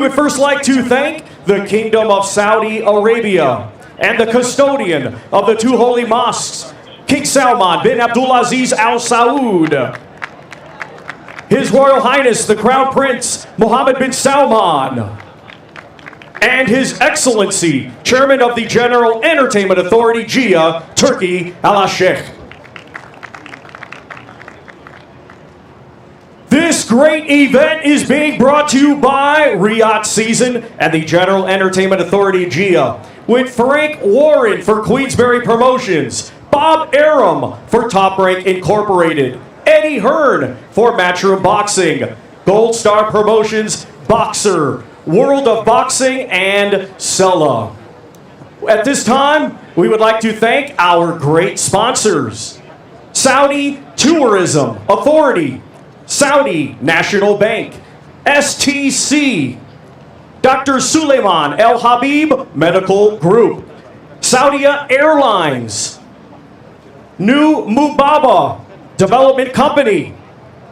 would first like to thank the Kingdom of Saudi Arabia and the custodian of the two holy mosques, King Salman bin Abdulaziz Al Saud, His Royal Highness the Crown Prince Mohammed bin Salman, and His Excellency Chairman of the General Entertainment Authority, Gia, Turkey, Al-Sheikh. This great event is being brought to you by Riyadh Season and the General Entertainment Authority, Gia, with Frank Warren for Queensberry Promotions, Bob Arum for Top Rank Incorporated, Eddie Hearn for Matchroom Boxing, Gold Star Promotions, Boxer, World of Boxing, and Sella. At this time, we would like to thank our great sponsors: Saudi Tourism Authority, Saudi National Bank, STC, Dr. Suleiman El Habib Medical Group, Saudia Airlines, New Mubaba Development Company,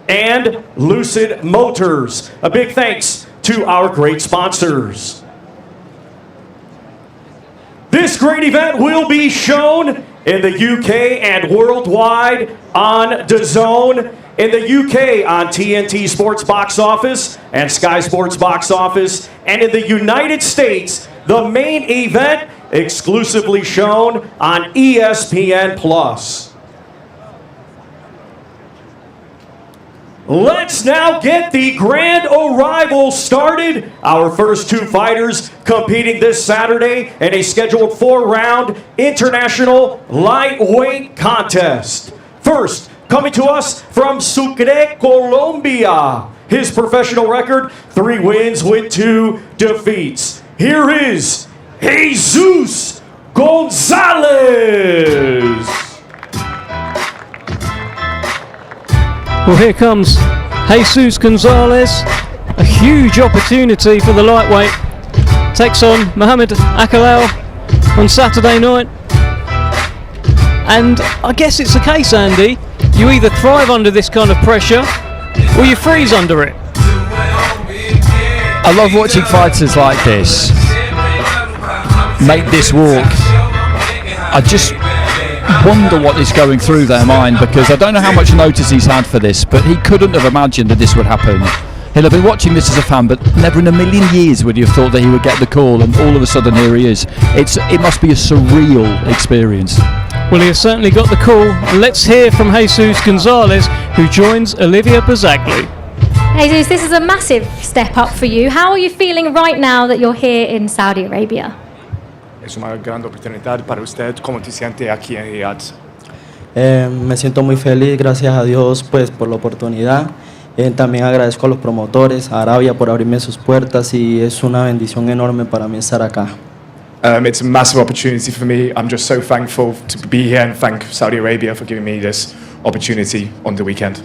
and Lucid Motors. A big thanks to our great sponsors. This great event will be shown in the UK and worldwide on DAZN, in the UK on TNT Sports Box Office and Sky Sports Box Office, and in the United States, the main event exclusively shown on ESPN+. Let's now get the grand arrival started. Our first two fighters competing this Saturday in a scheduled 4-round international lightweight contest. First, coming to us from Sucre, Colombia. His professional record, 3 wins with 2 defeats. Here is Jesus Gonzalez. Well, here comes Jesus Gonzalez. A huge opportunity for the lightweight. Takes on Mohammed Alakel on Saturday night. And I guess it's the case, Andy. You either thrive under this kind of pressure or you freeze under it. I love watching fighters like this make this walk. I just wonder what is going through their mind, because I don't know how much notice he's had for this, but he couldn't have imagined that this would happen. He'll have been watching this as a fan, but never in a million years would he have thought that he would get the call, and all of a sudden here he is. It must be a surreal experience. Well, he has certainly got the call. Let's hear from Jesus Gonzalez, who joins Olivia Bazagli. Jesus, this is a massive step up for you. How are you feeling right now that you're here in Saudi Arabia? Es una gran oportunidad para usted. ¿Cómo te siente aquí en Riyadh? Me siento muy feliz, gracias a Dios pues por la oportunidad. También agradezco a los promotores, a Arabia por abrirme sus puertas, y es una bendición enorme para mí estar acá. It's a massive opportunity for me. I'm just so thankful to be here, and thank Saudi Arabia for giving me this opportunity on the weekend.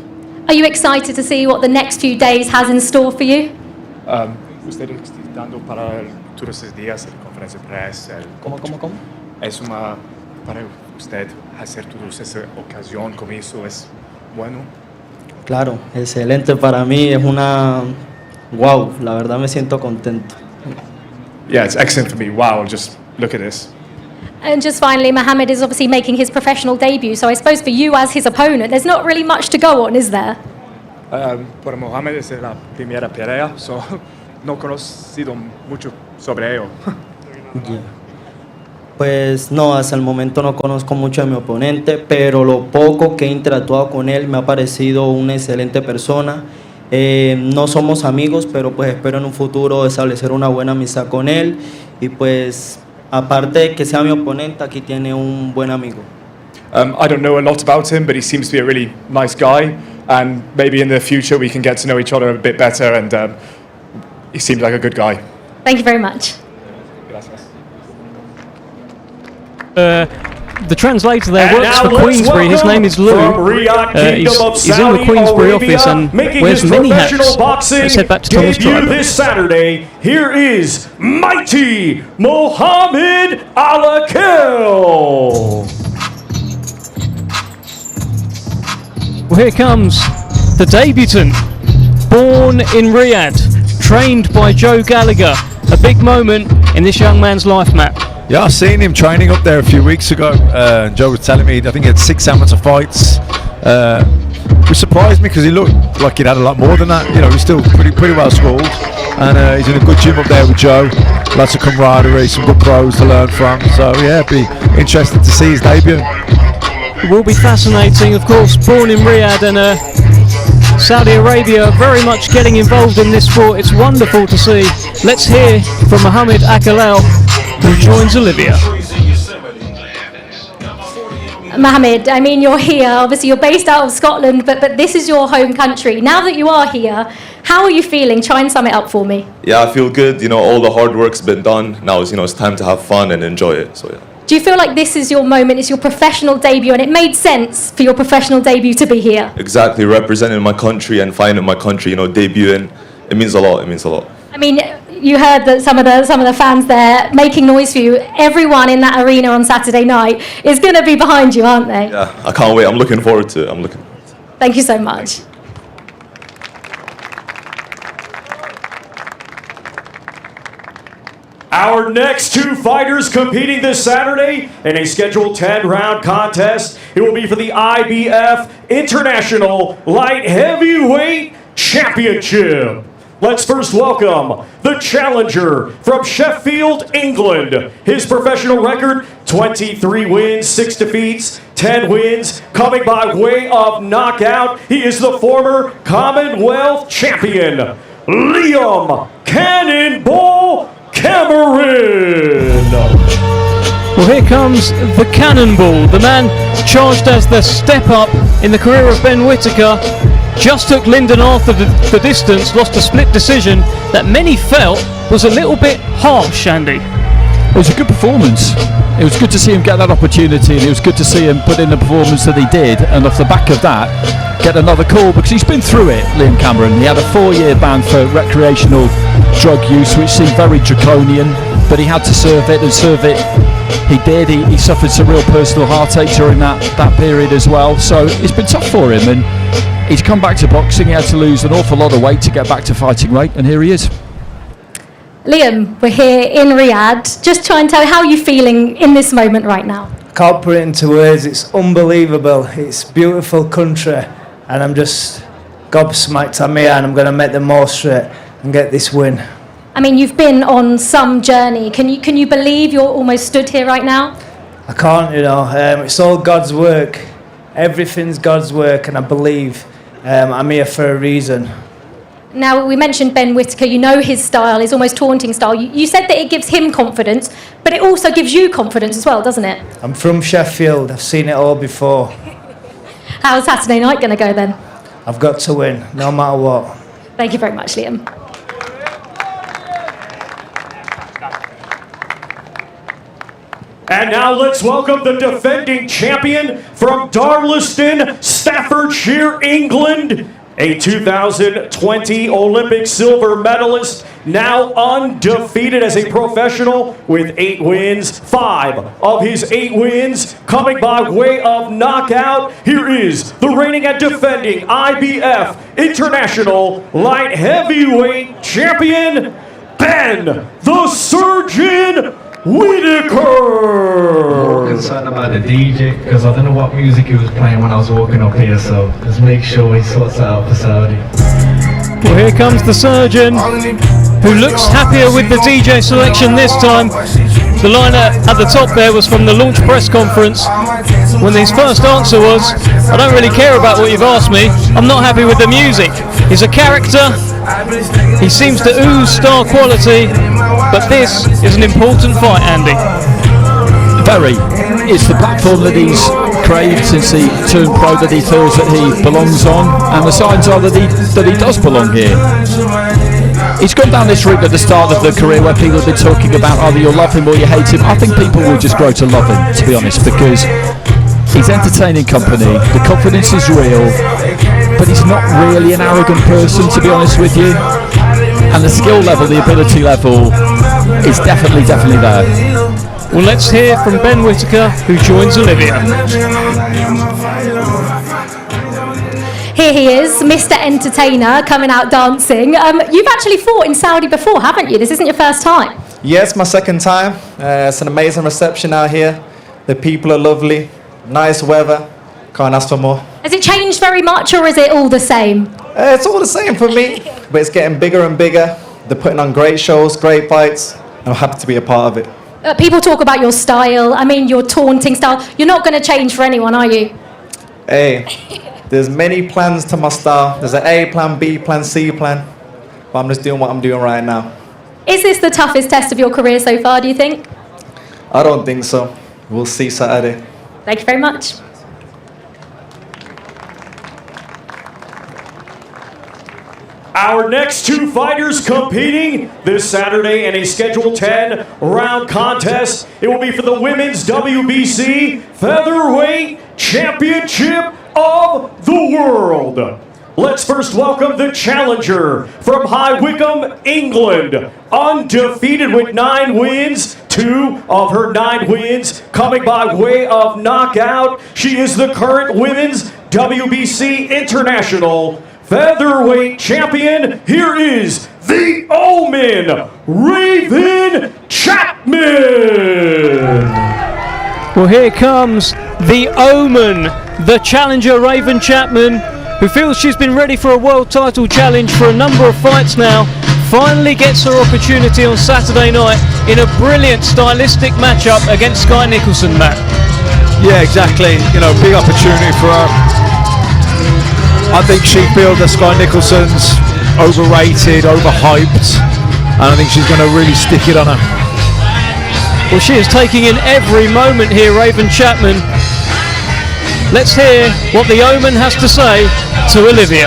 Are you excited to see what the next few days has in store for you? Usted está dando para todos estos días la conferencia de prensa. ¿Cómo? Es una para usted hacer toda esa ocasión con eso, es bueno. Claro, excelente para mí, es una wow, la verdad me siento contento. Yeah, it's excellent for me. Wow, just look at this. And just finally, Mohammed is obviously making his professional debut, so I suppose for you as his opponent, there's not really much to go on, is there? Para Mohammed es la primera pelea, so no he conocido mucho sobre ello. Yeah. Pues no, hasta el momento no conozco mucho a mi oponente, pero lo poco que he interactuado con él me ha parecido una excelente persona. No somos amigos, pero pues espero en un futuro establecer una buena amistad con él, y pues aparte de que sea mi oponente, aquí tiene un buen amigo. I don't know a lot about him, but he seems to be a really nice guy, and maybe in the future we can get to know each other a bit better, and he seems like a good guy. Thank you very much. Gracias. The translator there works for Queensberry. His name is Lou. He's in the Queensberry office and wears many hats. Let's head back to Thomas Tribe. This Saturday, here is mighty Mohammed Alakel. Well, here comes the debutant, born in Riyadh, trained by Joe Gallagher. A big moment in this young man's life, Matt. Yeah, I seen him training up there a few weeks ago. Joe was telling me, I think he had 6 amateur fights. Which surprised me because he looked like he'd had a lot more than that. You know, he's still pretty well schooled, and he's in a good gym up there with Joe. Lots of camaraderie, some good pros to learn from. So yeah, be interested to see his debut. It will be fascinating, of course. Born in Riyadh and Saudi Arabia, very much getting involved in this sport. It's wonderful to see. Let's hear from Mohammed Alakel, who joins Olivia. Mohammed, I mean, you're here. Obviously, you're based out of Scotland, but this is your home country. Now that you are here, how are you feeling? Try and sum it up for me. Yeah, I feel good. You know, all the hard work's been done. Now it's time to have fun and enjoy it. So yeah. Do you feel like this is your moment? It's your professional debut, and it made sense for your professional debut to be here? Exactly, representing my country and fighting my country. You know, debuting. It means a lot. It means a lot. I mean, you heard that some of the fans there making noise for you. Everyone in that arena on Saturday night is going to be behind you, aren't they? Yeah, I can't wait. I'm looking forward to it. Thank you so much. Our next 2 fighters competing this Saturday in a scheduled 10-round contest. It will be for the IBF International Light Heavyweight Championship. Let's first welcome the challenger from Sheffield, England. His professional record, 23 wins, 6 defeats, 10 wins, coming by way of knockout. He is the former Commonwealth champion, Liam Cannonball Cameron. Well, here comes the Cannonball, the man charged as the step up in the career of Ben Whitaker. Just took Lyndon Arthur the distance, lost a split decision that many felt was a little bit harsh, Andy. It was a good performance. It was good to see him get that opportunity, and it was good to see him put in the performance that he did, and off the back of that get another call, because he's been through it, Liam Cameron. He had a 4-year ban for recreational drug use, which seemed very draconian, but he had to serve it, and serve it he did. He suffered some real personal heartache during that period as well, so it's been tough for him, and he's come back to boxing. He had to lose an awful lot of weight to get back to fighting weight, and here he is. Liam, we're here in Riyadh. Just try and tell how you're feeling in this moment right now. Can't put it into words. It's unbelievable. It's a beautiful country, and I'm just gobsmacked. I'm here, and I'm going to make the most of it and get this win. I mean, you've been on some journey. Can you believe you're almost stood here right now? I can't, it's all God's work. Everything's God's work, and I believe I'm here for a reason. Now, we mentioned Ben Whitaker. You know his style, his almost taunting style. You said that it gives him confidence, but it also gives you confidence as well, doesn't it? I'm from Sheffield. I've seen it all before. How's Saturday night going to go then? I've got to win, no matter what. Thank you very much, Liam. And now let's welcome the defending champion from Darlaston, Staffordshire, England, a 2020 Olympic silver medalist, now undefeated as a professional with 8 wins, 5 of his 8 wins coming by way of knockout. Here is the reigning and defending IBF International Light Heavyweight Champion, Ben the Surgeon Whitaker. More concerned about the DJ because I don't know what music he was playing when I was walking up here, so let's make sure he sorts that out for Saudi. Well, here comes the surgeon, who looks happier with the DJ selection this time. The line at the top there was from the launch press conference, when his first answer was, I don't really care about what you've asked me, I'm not happy with the music. He's a character, he seems to ooze star quality, but this is an important fight, Andy. Very. It's the platform that he's craved since he turned pro, that he feels that he belongs on, and the signs are that he does belong here. He's gone down this route at the start of the career where people have been talking about either you'll love him or you hate him. I think people will just grow to love him, to be honest, because he's entertaining company, the confidence is real, but he's not really an arrogant person, to be honest with you, and the skill level, the ability level is definitely there. Well, let's hear from Ben Whitaker, who joins Olivia. here he is, Mr. Entertainer, coming out dancing. You've actually fought in Saudi before, haven't you? This isn't your first time. Yes, my second time. It's an amazing reception out here. The people are lovely, nice weather. Can't ask for more. Has it changed very much, or is it all the same? It's all the same for me, but it's getting bigger and bigger. They're putting on great shows, great fights. I'm happy to be a part of it. People talk about your style. I mean, your taunting style. You're not going to change for anyone, are you? Hey, there's many plans to my style. There's an A plan, B plan, C plan. But I'm just doing what I'm doing right now. Is this the toughest test of your career so far, do you think? I don't think so. We'll see Saturday. Thank you very much. Our next two fighters competing this Saturday in a scheduled 10-round contest. It will be for the Women's WBC Featherweight Championship of the World. Let's first welcome the challenger from High Wycombe, England. Undefeated with 9 wins, 2 of her 9 wins coming by way of knockout. She is the current Women's WBC International Featherweight Champion. Here is the Omen, Raven Chapman. Well, here comes the Omen, the challenger Raven Chapman, who feels she's been ready for a world title challenge for a number of fights now. Finally gets her opportunity on Saturday night in a brilliant stylistic matchup against Skye Nicolson, Matt. Yeah, exactly. You know, big opportunity for her. I think she feels that Skye Nicholson's overrated, overhyped, and I think she's going to really stick it on her. Well, she is taking in every moment here, Raven Chapman. Let's hear what the Omen has to say to Olivia.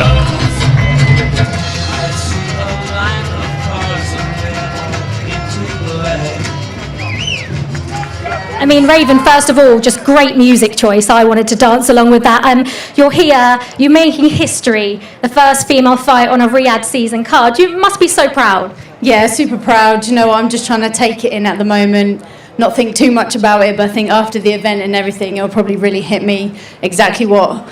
I mean, Raven, first of all, just great music choice. I wanted to dance along with that. You're here, you're making history, the first female fight on a Riyadh season card. You must be so proud. Yeah, super proud. You know, I'm just trying to take it in at the moment, not think too much about it, but I think after the event and everything, it'll probably really hit me exactly what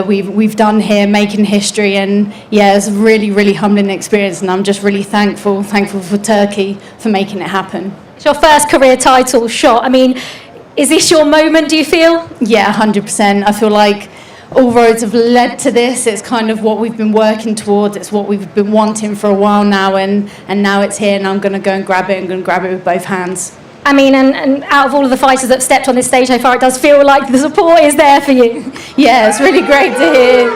we've done here, making history. And yeah, it's a really, really humbling experience, and I'm just really thankful for Turkey for making it happen. It's your first career title shot. I mean, is this your moment, do you feel? Yeah, 100%. I feel like all roads have led to this. It's kind of what we've been working towards. It's what we've been wanting for a while now, and now it's here, and I'm going to go and grab it. I'm going to grab it with both hands. I mean, and out of all of the fighters that have stepped on this stage so far, it does feel like the support is there for you. Yeah, it's really great to hear.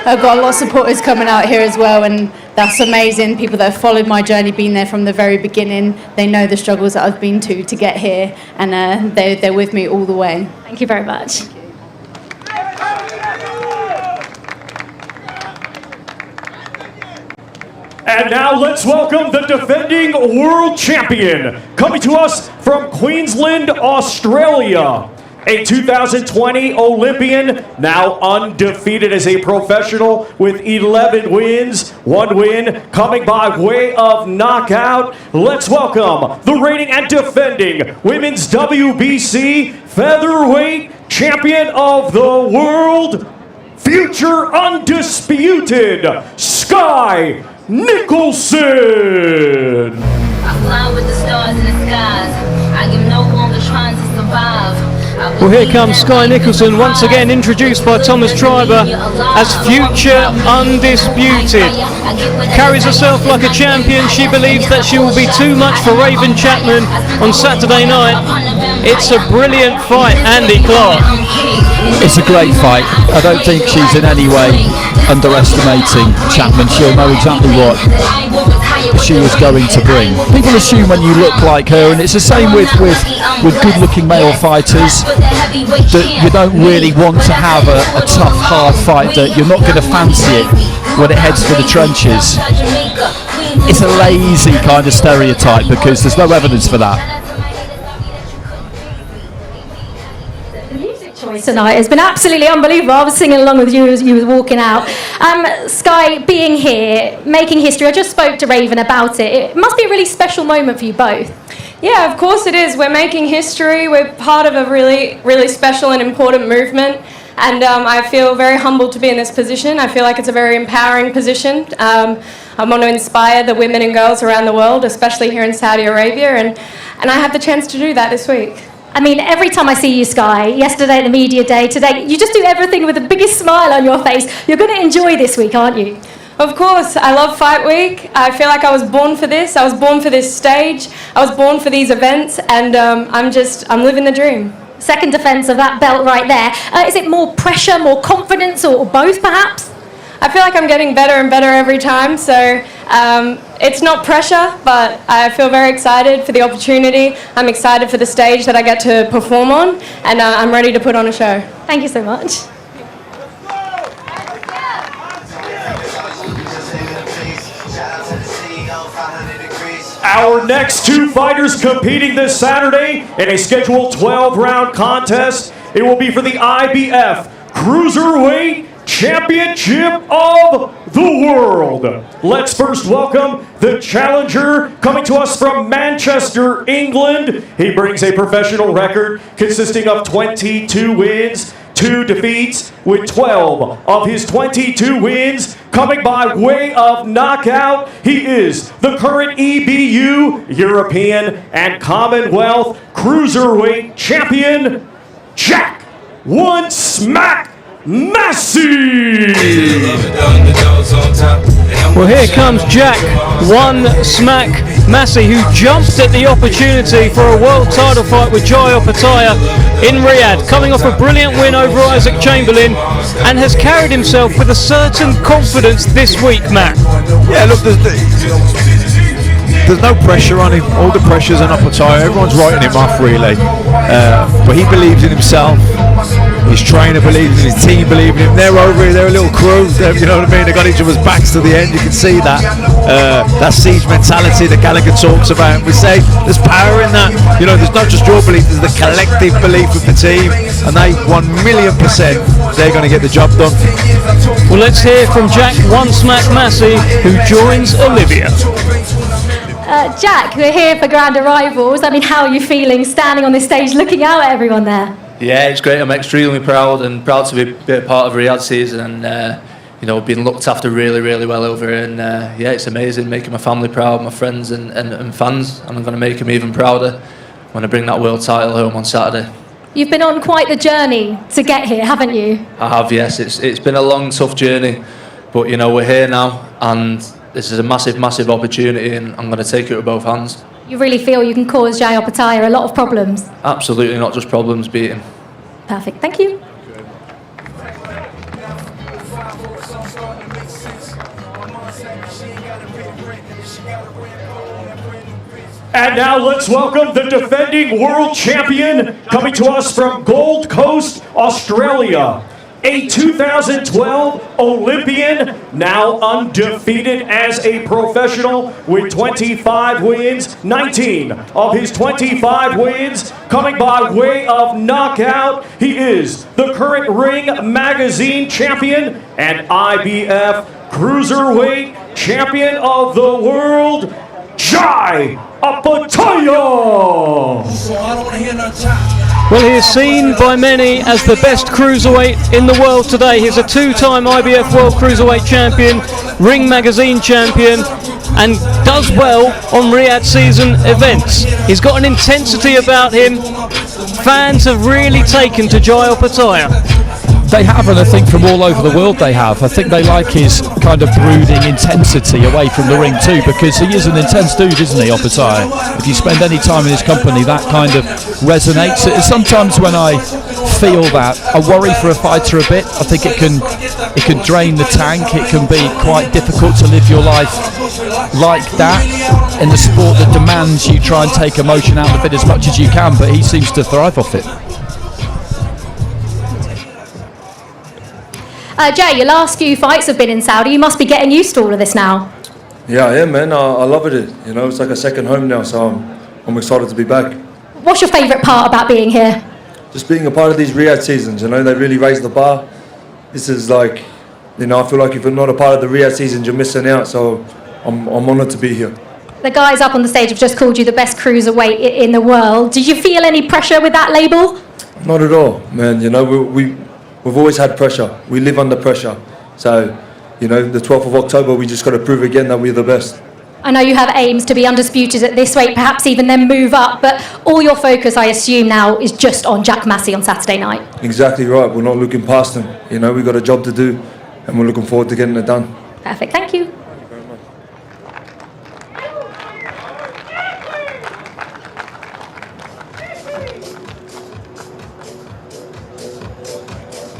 I've got a lot of supporters coming out here as well, and that's amazing. People that have followed my journey, been there from the very beginning, they know the struggles that I've been to get here, and they're with me all the way. Thank you very much. And now let's welcome the defending world champion, coming to us from Queensland, Australia. A 2020 Olympian, now undefeated as a professional with 11 wins, 1 win coming by way of knockout. Let's welcome the reigning and defending Women's WBC Featherweight Champion of the World, future undisputed, Skye Nicolson. I fly with the stars in the skies. I am no longer trying to survive. Well, here comes Skye Nicolson, once again introduced by Thomas Treiber as future undisputed. Carries herself like a champion. She believes that she will be too much for Raven Chapman on Saturday night. It's a brilliant fight, Andy Clark. It's a great fight. I don't think she's in any way underestimating Chapman. She'll know exactly what she was going to bring. People assume when you look like her, and it's the same with good-looking male fighters, that you don't really want to have a tough, hard fight, that you're not going to fancy it when it heads for the trenches. It's a lazy kind of stereotype because there's no evidence for that. Tonight has been absolutely unbelievable. I was singing along with you as you were walking out. Skye, being here, making history, I just spoke to Raven about it. It must be a really special moment for you both. Yeah, of course it is. We're making history. We're part of a really, really special and important movement. and I feel very humbled to be in this position. I feel like it's a very empowering position. I want to inspire the women and girls around the world, especially here in Saudi Arabia, and I have the chance to do that this week. I mean, every time I see you, Skye, yesterday at the media day, today, you just do everything with the biggest smile on your face. You're going to enjoy this week, aren't you? Of course, I love Fight Week. I feel like I was born for this. I was born for this stage. I was born for these events, and I'm living the dream. Second defence of that belt right there. Is it more pressure, more confidence, or both perhaps? I feel like I'm getting better and better every time, so it's not pressure, but I feel very excited for the opportunity. I'm excited for the stage that I get to perform on, and I'm ready to put on a show. Thank you so much. Our next two fighters competing this Saturday in a scheduled 12-round contest. It will be for the IBF Cruiserweight Championship of the World. Let's first welcome the challenger coming to us from Manchester, England. He brings a professional record consisting of 22 wins, 2 defeats, with 12 of his 22 wins coming by way of knockout. He is the current EBU, European and Commonwealth Cruiserweight Champion, Jack One Smack Massey. Well, here comes Jack One Smack Massey, who jumped at the opportunity for a world title fight with Opetaia in Riyadh, coming off a brilliant win over Isaac Chamberlain, and has carried himself with a certain confidence this week, Matt. Yeah, look, there's no pressure on him. All the pressure's on Opetaia. Everyone's writing him off, really. But he believes in himself. His trainer believes in him, his team believes in him. They're over here, they're a little crew, you know what I mean? They got each other's backs to the end, you can see that. That siege mentality that Gallagher talks about. We say there's power in that. You know, there's not just your belief, there's the collective belief of the team, and they 1,000,000% they're going to get the job done. Well, let's hear from Jack One Smack Massey, who joins Olivia. Jack, we're here for Grand Arrivals. I mean, how are you feeling standing on this stage looking out at everyone there? Yeah, it's great. I'm extremely proud to be a part of Riyadh season, and you know, being looked after really, really well over here. And yeah, it's amazing, making my family proud, my friends and fans, and I'm going to make them even prouder when I bring that world title home on Saturday. You've been on quite the journey to get here, haven't you? I have, yes. It's been a long, tough journey, but you know, we're here now, and this is a massive, massive opportunity, and I'm going to take it with both hands. You really feel you can cause Opetaia a lot of problems? Absolutely, not just problems, beat him. Perfect, thank you. And now let's welcome the defending world champion coming to us from Gold Coast, Australia. A 2012 Olympian, now undefeated as a professional with 25 wins, 19 of his 25 wins coming by way of knockout. He is the current Ring Magazine champion and IBF Cruiserweight champion of the world, Skye Opetaia. Well, he is seen by many as the best cruiserweight in the world today. He's a two-time IBF World Cruiserweight Champion, Ring Magazine Champion, and does well on Riyadh season events. He's got an intensity about him. Fans have really taken to Skye Opetaia. They have, and I think from all over the world they have. I think they like his kind of brooding intensity away from the ring too, because he is an intense dude, isn't he, Opetaia? If you spend any time in his company, that kind of resonates. Sometimes when I feel that, I worry for a fighter a bit. I think it can drain the tank. It can be quite difficult to live your life like that in the sport that demands you try and take emotion out of it as much as you can, but he seems to thrive off it. Jay, your last few fights have been in Saudi. You must be getting used to all of this now. Yeah, I am, man. I love it. You know, it's like a second home now, so I'm excited to be back. What's your favourite part about being here? Just being a part of these Riyadh seasons, you know, they really raise the bar. This is like, you know, I feel like if you're not a part of the Riyadh seasons, you're missing out, so I'm honoured to be here. The guys up on the stage have just called you the best cruiserweight in the world. Did you feel any pressure with that label? Not at all, man. You know, we we've always had pressure. We live under pressure. So, you know, the 12th of October, we just got to prove again that we're the best. I know you have aims to be undisputed at this weight, perhaps even then move up, but all your focus, I assume now, is just on Jack Massey on Saturday night. Exactly right. We're not looking past him. You know, we've got a job to do, and we're looking forward to getting it done. Perfect. Thank you.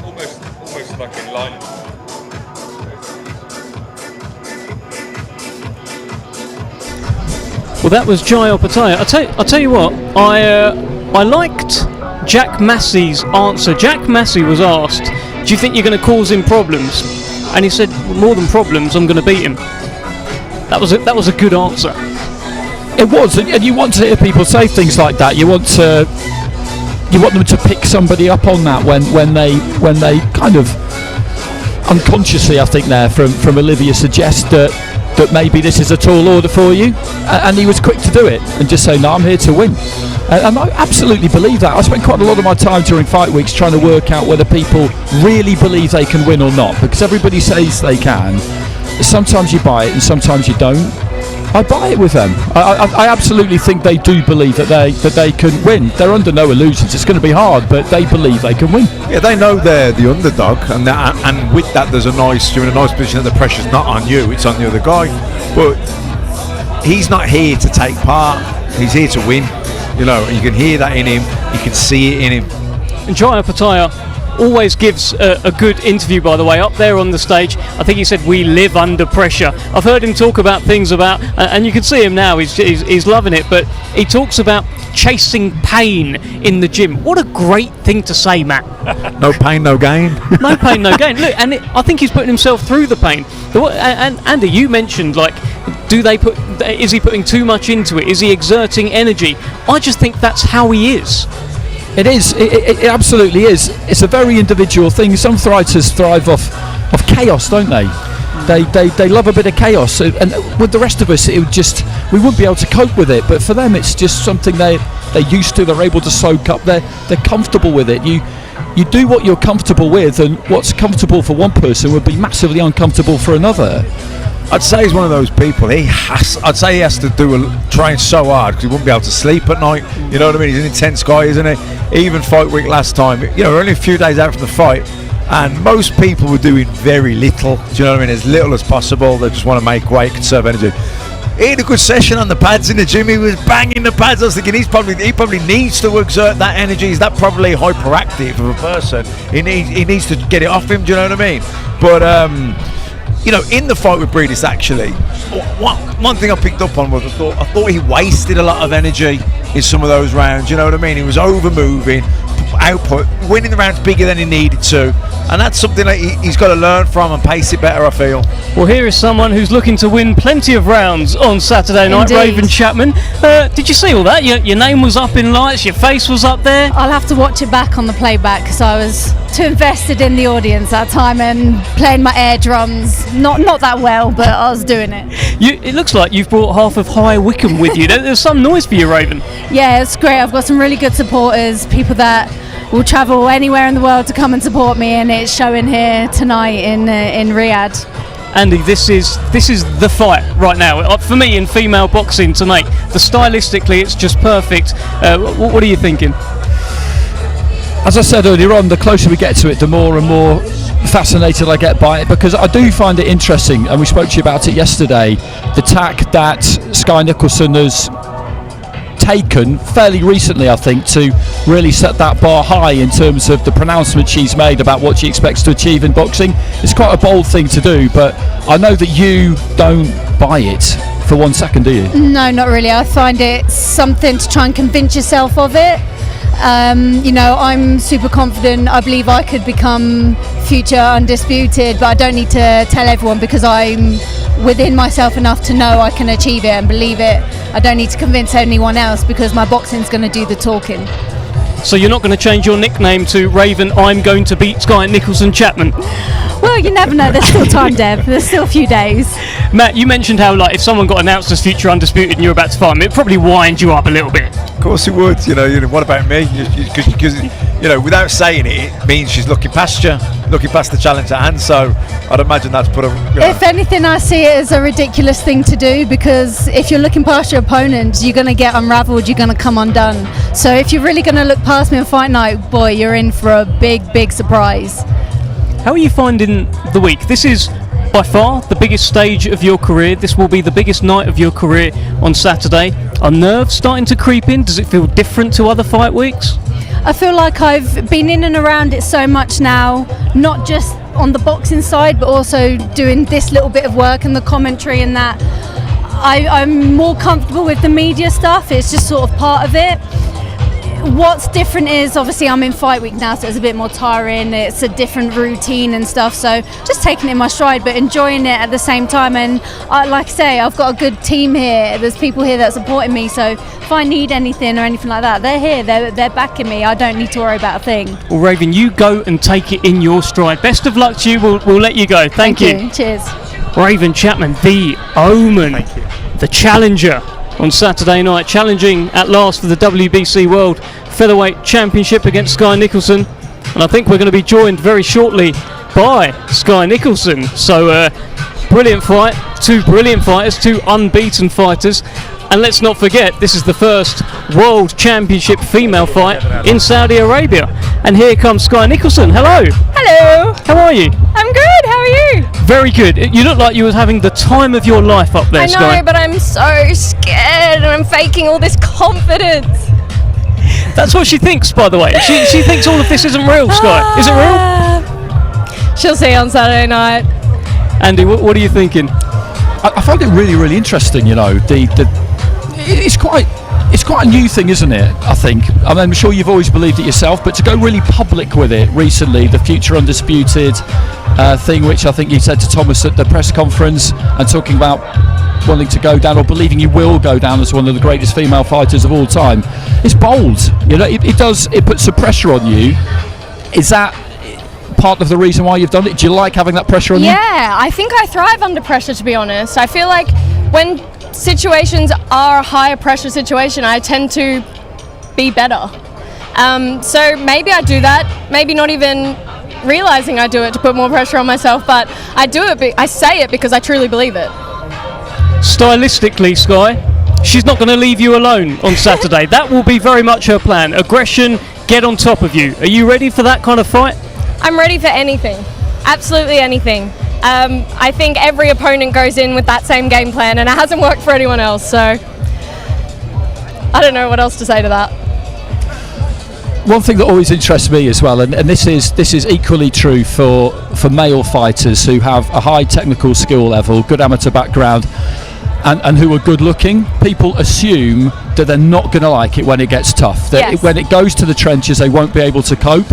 Almost like in line. Well, that was Jai Opetaia. I'll tell you what, I liked Jack Massey's answer. Jack Massey was asked, do you think you're going to cause him problems? And he said, more than problems, I'm going to beat him. That was a good answer. It was, and you want to hear people say things like that. You want them to pick somebody up on that when they kind of unconsciously, I think, there from Olivia suggest that maybe this is a tall order for you, and he was quick to do it and just say, no, I'm here to win. And I absolutely believe that. I spent quite a lot of my time during fight weeks trying to work out whether people really believe they can win or not, because everybody says they can. Sometimes you buy it and sometimes you don't. I buy it with them. I absolutely think they do believe that they can win. They're under no illusions. It's going to be hard, but they believe they can win. Yeah, they know they're the underdog, and with that, you're in a nice position that the pressure's not on you; it's on the other guy. But he's not here to take part. He's here to win. You know, you can hear that in him. You can see it in him. And Jai Opetaia always gives a good interview, by the way, up there on the stage. I think he said, we live under pressure. I've heard him talk about things about, and you can see him now, he's loving it, but he talks about chasing pain in the gym. What a great thing to say, Matt. No pain, no gain. No pain, no gain. Look, and I think he's putting himself through the pain. And Andy, you mentioned, like, is he putting too much into it? Is he exerting energy? I just think that's how he is. It is. It absolutely is. It's a very individual thing. Some fighters thrive off chaos, don't they? They love a bit of chaos, and with the rest of us, we wouldn't be able to cope with it. But for them, it's just something they're used to. They're able to soak up. They're comfortable with it. You do what you're comfortable with, and what's comfortable for one person would be massively uncomfortable for another. I'd say he's one of those people. He has to train so hard because he wouldn't be able to sleep at night. You know what I mean? He's an intense guy, isn't he? Even fight week last time, you know, we're only a few days out from the fight, and most people were doing very little. Do you know what I mean? As little as possible. They just want to make weight, conserve energy. He had a good session on the pads in the gym. He was banging the pads. I was thinking he probably needs to exert that energy. He's that probably hyperactive of a person. He needs to get it off him. Do you know what I mean? But you know, in the fight with Breedis, actually, one thing I picked up on was I thought he wasted a lot of energy in some of those rounds. You know what I mean? He was over-moving, output, winning the rounds bigger than he needed to, and that's something that he's got to learn from and pace it better, I feel. Well, here is someone who's looking to win plenty of rounds on Saturday night. Indeed. Raven Chapman. Did you see all that? Your name was up in lights, your face was up there. I'll have to watch it back on the playback because I was too invested in the audience that time and playing my air drums. Not that well, but I was doing it. It looks like you've brought half of High Wycombe with you. There's some noise for you, Raven. Yeah, it's great. I've got some really good supporters, people that will travel anywhere in the world to come and support me, and it's showing here tonight in Riyadh. Andy, this is the fight right now for me in female boxing tonight. Stylistically, it's just perfect. What are you thinking? As I said earlier on, the closer we get to it, the more and more fascinated I get by it, because I do find it interesting, and we spoke to you about it yesterday, the tack that Skye Nicolson has taken fairly recently, I think, to really set that bar high in terms of the pronouncement she's made about what she expects to achieve in boxing. It's quite a bold thing to do, but I know that you don't buy it for 1 second, do you? No, not really. I find it something to try and convince yourself of it. You know, I'm super confident. I believe I could become future undisputed, but I don't need to tell everyone because I'm within myself enough to know I can achieve it and believe it. I don't need to convince anyone else because my boxing's going to do the talking. So you're not going to change your nickname to Raven, I'm going to beat Skye Nicolson Chapman? Well, you never know. There's still time, Dev. There's still a few days. Matt, you mentioned how like if someone got announced as future Undisputed and you're about to fight him, it probably winds you up a little bit. Of course it would. You know, what about me? Because without saying it, it means she's looking past you, looking past the challenge at hand. So I'd imagine that's put a. If anything, I see it as a ridiculous thing to do, because if you're looking past your opponent, you're going to get unravelled, you're going to come undone. So if you're really going to look past me on fight night, boy, you're in for a big surprise. How are you finding the week? This is by far the biggest stage of your career. This will be the biggest night of your career on Saturday. Are nerves starting to creep in? Does it feel different to other fight weeks? I feel like I've been in and around it so much now, not just on the boxing side, but also doing this little bit of work and the commentary and that. I'm more comfortable with the media stuff. It's just sort of part of it. What's different is obviously I'm in fight week now, so it's a bit more tiring. It's a different routine and stuff, so just taking it in my stride but enjoying it at the same time. And like I say, I've got a good team here. There's people here that are supporting me, so if I need anything or anything like that, they're here, they're backing me. I don't need to worry about a thing. Well, Raven, you go and take it in your stride. Best of luck to you. We'll let you go. Thank you. Cheers. Raven Chapman, the Omen, the challenger on Saturday night, challenging at last for the WBC World Featherweight Championship against Skye Nicolson. And I think we're going to be joined very shortly by Skye Nicolson. So brilliant fight, two brilliant fighters, two unbeaten fighters. And let's not forget, this is the first World Championship female fight in Saudi Arabia. And here comes Skye Nicolson. Hello. Hello. How are you? I'm good. How are you? Very good. You look like you were having the time of your life up there, Skye. I know, but I'm so scared and I'm faking all this confidence. That's what she thinks, by the way. She thinks all of this isn't real, Skye. Is it real? She'll see on Saturday night. Andy, what are you thinking? I find it really interesting. It's quite a new thing, isn't it? I think. I mean, I'm sure you've always believed it yourself, but to go really public with it recently, the Future Undisputed thing, which I think you said to Thomas at the press conference, and talking about wanting to go down or believing you will go down as one of the greatest female fighters of all time, it's bold. It puts some pressure on you. Is that part of the reason why you've done it? Do you like having that pressure on you? Yeah, I think I thrive under pressure, to be honest. I feel like when situations are a higher pressure situation, I tend to be better. So maybe I do that, maybe not even realizing I do it to put more pressure on myself, but I do it, I say it because I truly believe it. Stylistically, Skye, she's not going to leave you alone on Saturday. That will be very much her plan. Aggression, get on top of you. Are you ready for that kind of fight? I'm ready for anything, absolutely anything. I think every opponent goes in with that same game plan, and it hasn't worked for anyone else, so I don't know what else to say to that. One thing that always interests me as well, and this is equally true for male fighters who have a high technical skill level, good amateur background, and who are good looking. People assume that they're not going to like it when it gets tough. That Yes. when it goes to the trenches, they won't be able to cope.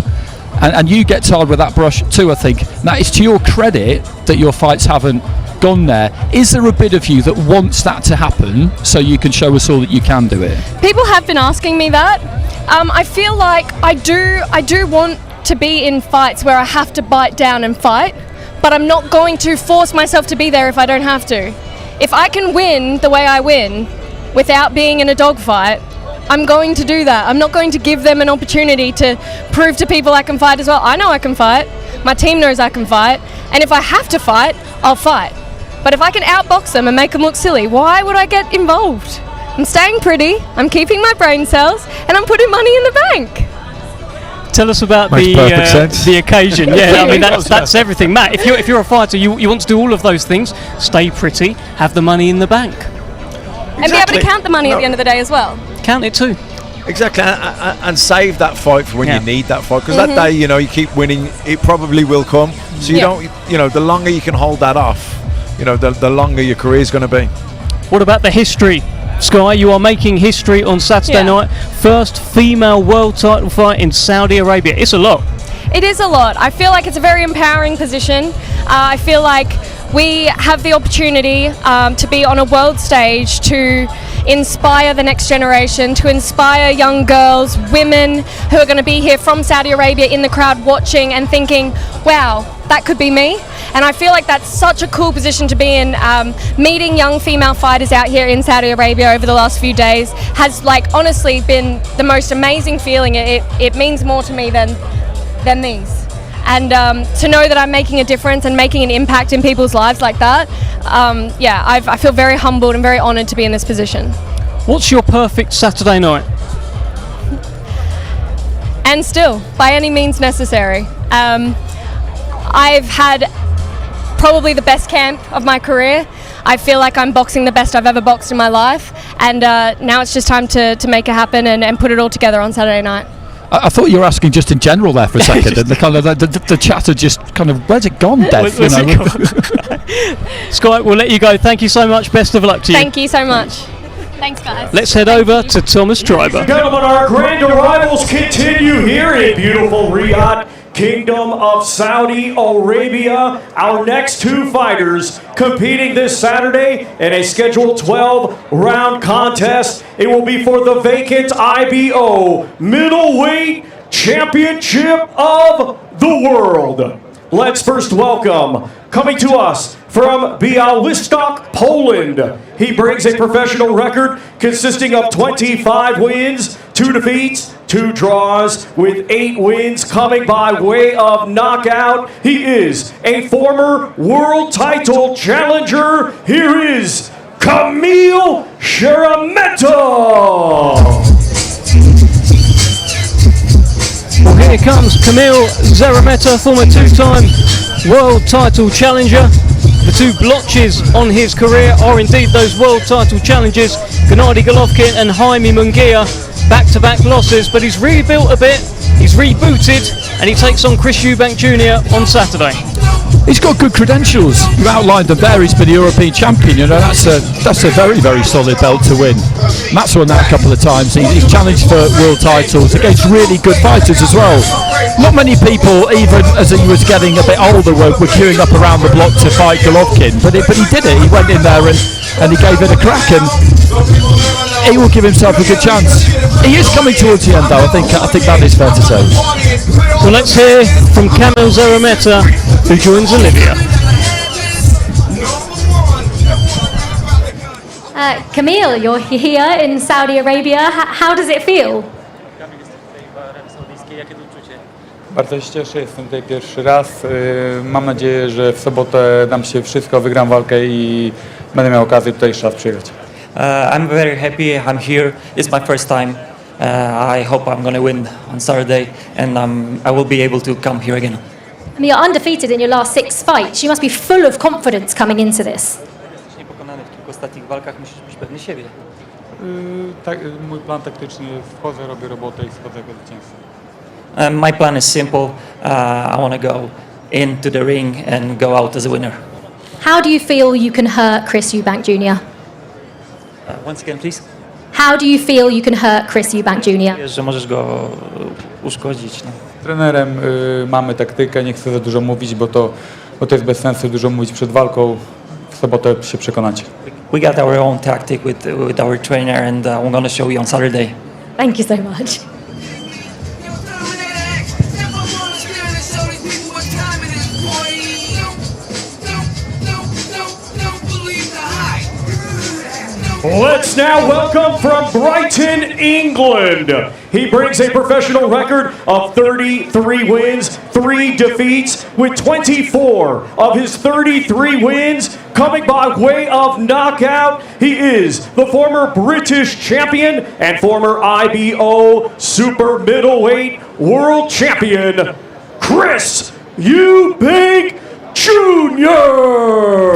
And you get tarred with that brush too, I think. Now, it's to your credit that your fights haven't gone there. Is there a bit of you that wants that to happen so you can show us all that you can do it? People have been asking me that. I feel like I do want to be in fights where I have to bite down and fight, but I'm not going to force myself to be there if I don't have to. If I can win the way I win without being in a dogfight, I'm going to do that. I'm not going to give them an opportunity to prove to people I can fight as well. I know I can fight. My team knows I can fight. And if I have to fight, I'll fight. But if I can outbox them and make them look silly, why would I get involved? I'm staying pretty, I'm keeping my brain cells, and I'm putting money in the bank. Tell us about the occasion. Yeah, I mean that's everything. Matt, if you're a fighter, you want to do all of those things. Stay pretty, have the money in the bank. And be able to count the money at the end of the day as well. Count it too. Exactly, and save that fight for when you need that fight, because that day, you keep winning, it probably will come. So you don't, the longer you can hold that off, the longer your career is going to be. What about the history? Skye, you are making history on Saturday night. First female world title fight in Saudi Arabia. It's a lot. It is a lot. I feel like it's a very empowering position. I feel like we have the opportunity to be on a world stage to inspire the next generation, to inspire young girls, women who are going to be here from Saudi Arabia in the crowd watching and thinking, wow, that could be me. And I feel like that's such a cool position to be in. Meeting young female fighters out here in Saudi Arabia over the last few days has like honestly been the most amazing feeling. It means more to me than these. And to know that I'm making a difference and making an impact in people's lives like that, I feel very humbled and very honoured to be in this position. What's your perfect Saturday night? And still, by any means necessary. I've had probably the best camp of my career. I feel like I'm boxing the best I've ever boxed in my life, and now it's just time to make it happen and put it all together on Saturday night. I thought you were asking just in general there for a second, and the chatter just kind of, where's it gone, Dev? Skye, we'll let you go. Thank you so much. Best of luck to you. Thank you so much. Thanks, guys. Let's head over to Thomas Driver. Gentlemen, our grand arrivals continue here in beautiful Riyadh, Kingdom of Saudi Arabia. Our next two fighters competing this Saturday in a scheduled 12-round contest. It will be for the vacant IBO Middleweight Championship of the World. Let's first welcome, coming to us from Białystok, Poland. He brings a professional record consisting of 25 wins, 2 defeats, 2 draws, with 8 wins coming by way of knockout. He is a former world title challenger. Here is Kamil Szeremeta. Well, here comes Kamil Szeremeta, former 2-time world title challenger. The 2 blotches on his career are indeed those world title challenges, Gennady Golovkin and Jaime Munguia, back-to-back losses, but he's rebuilt a bit, he's rebooted, and he takes on Chris Eubank Jr. on Saturday. He's got good credentials. You outlined them there. He's been a European champion. You know, that's a very, very solid belt to win. Matt's won that a couple of times. He's challenged for world titles against really good fighters as well. Not many people, even as he was getting a bit older, were queuing up around the block to fight Golovkin, but he did it. He went in there and he gave it a crack, and he will give himself a good chance. He is coming towards the end, though. I think that is fair to say. Well, let's hear from Kamil Szeremeta, who joins Olivia. Kamil, you're here in Saudi Arabia. How does it feel? Bardzo się cieszę, jestem tutaj pierwszy raz. Mam nadzieję, że w sobotę dam się wszystko, wygram walkę i będę miał okazję tutaj jeszcze raz przyjechać. I'm very happy I'm here. It's my first time. I hope I'm going to win on Saturday and I will be able to come here again. I mean, you're undefeated in your last 6 fights. You must be full of confidence coming into this. Jesteś niepokonany w kilku ostatnich walkach, musisz być pewny siebie. Mój plan taktyczny, wchodzę, robię robotę i schodzę jako zwycięzca. My plan is simple. I want to go into the ring and go out as a winner. How do you feel you can hurt Chris Eubank Jr.? Once again, please. How do you feel you can hurt Chris Eubank Jr.? Wiesz, że możesz go uszkodzić. No. Z trenerem mamy taktykę, nie chcę za dużo mówić, bo to jest bez sensu dużo mówić przed walką. W sobotę się przekonacie. We got our own tactic with our trainer and we're going to show you on Saturday. Thank you so much. Let's now welcome from Brighton, England. He brings a professional record of 33 wins, 3 defeats, with 24 of his 33 wins coming by way of knockout. He is the former British champion and former IBO super middleweight world champion, Chris Eubank Jr.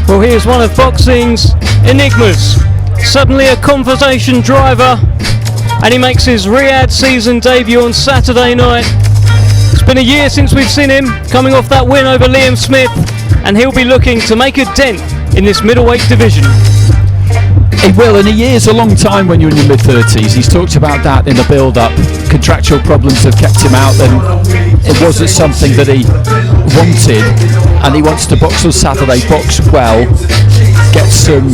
Well, here's one of boxing's enigmas. Suddenly a conversation driver, and he makes his Riyadh season debut on Saturday night. It's been a year since we've seen him, coming off that win over Liam Smith, and he'll be looking to make a dent in this middleweight division. He will, and a year's a long time when you're in your mid-30s. He's talked about that in the build-up. Contractual problems have kept him out, and it wasn't something that he wanted, and he wants to box on Saturday, box well. get some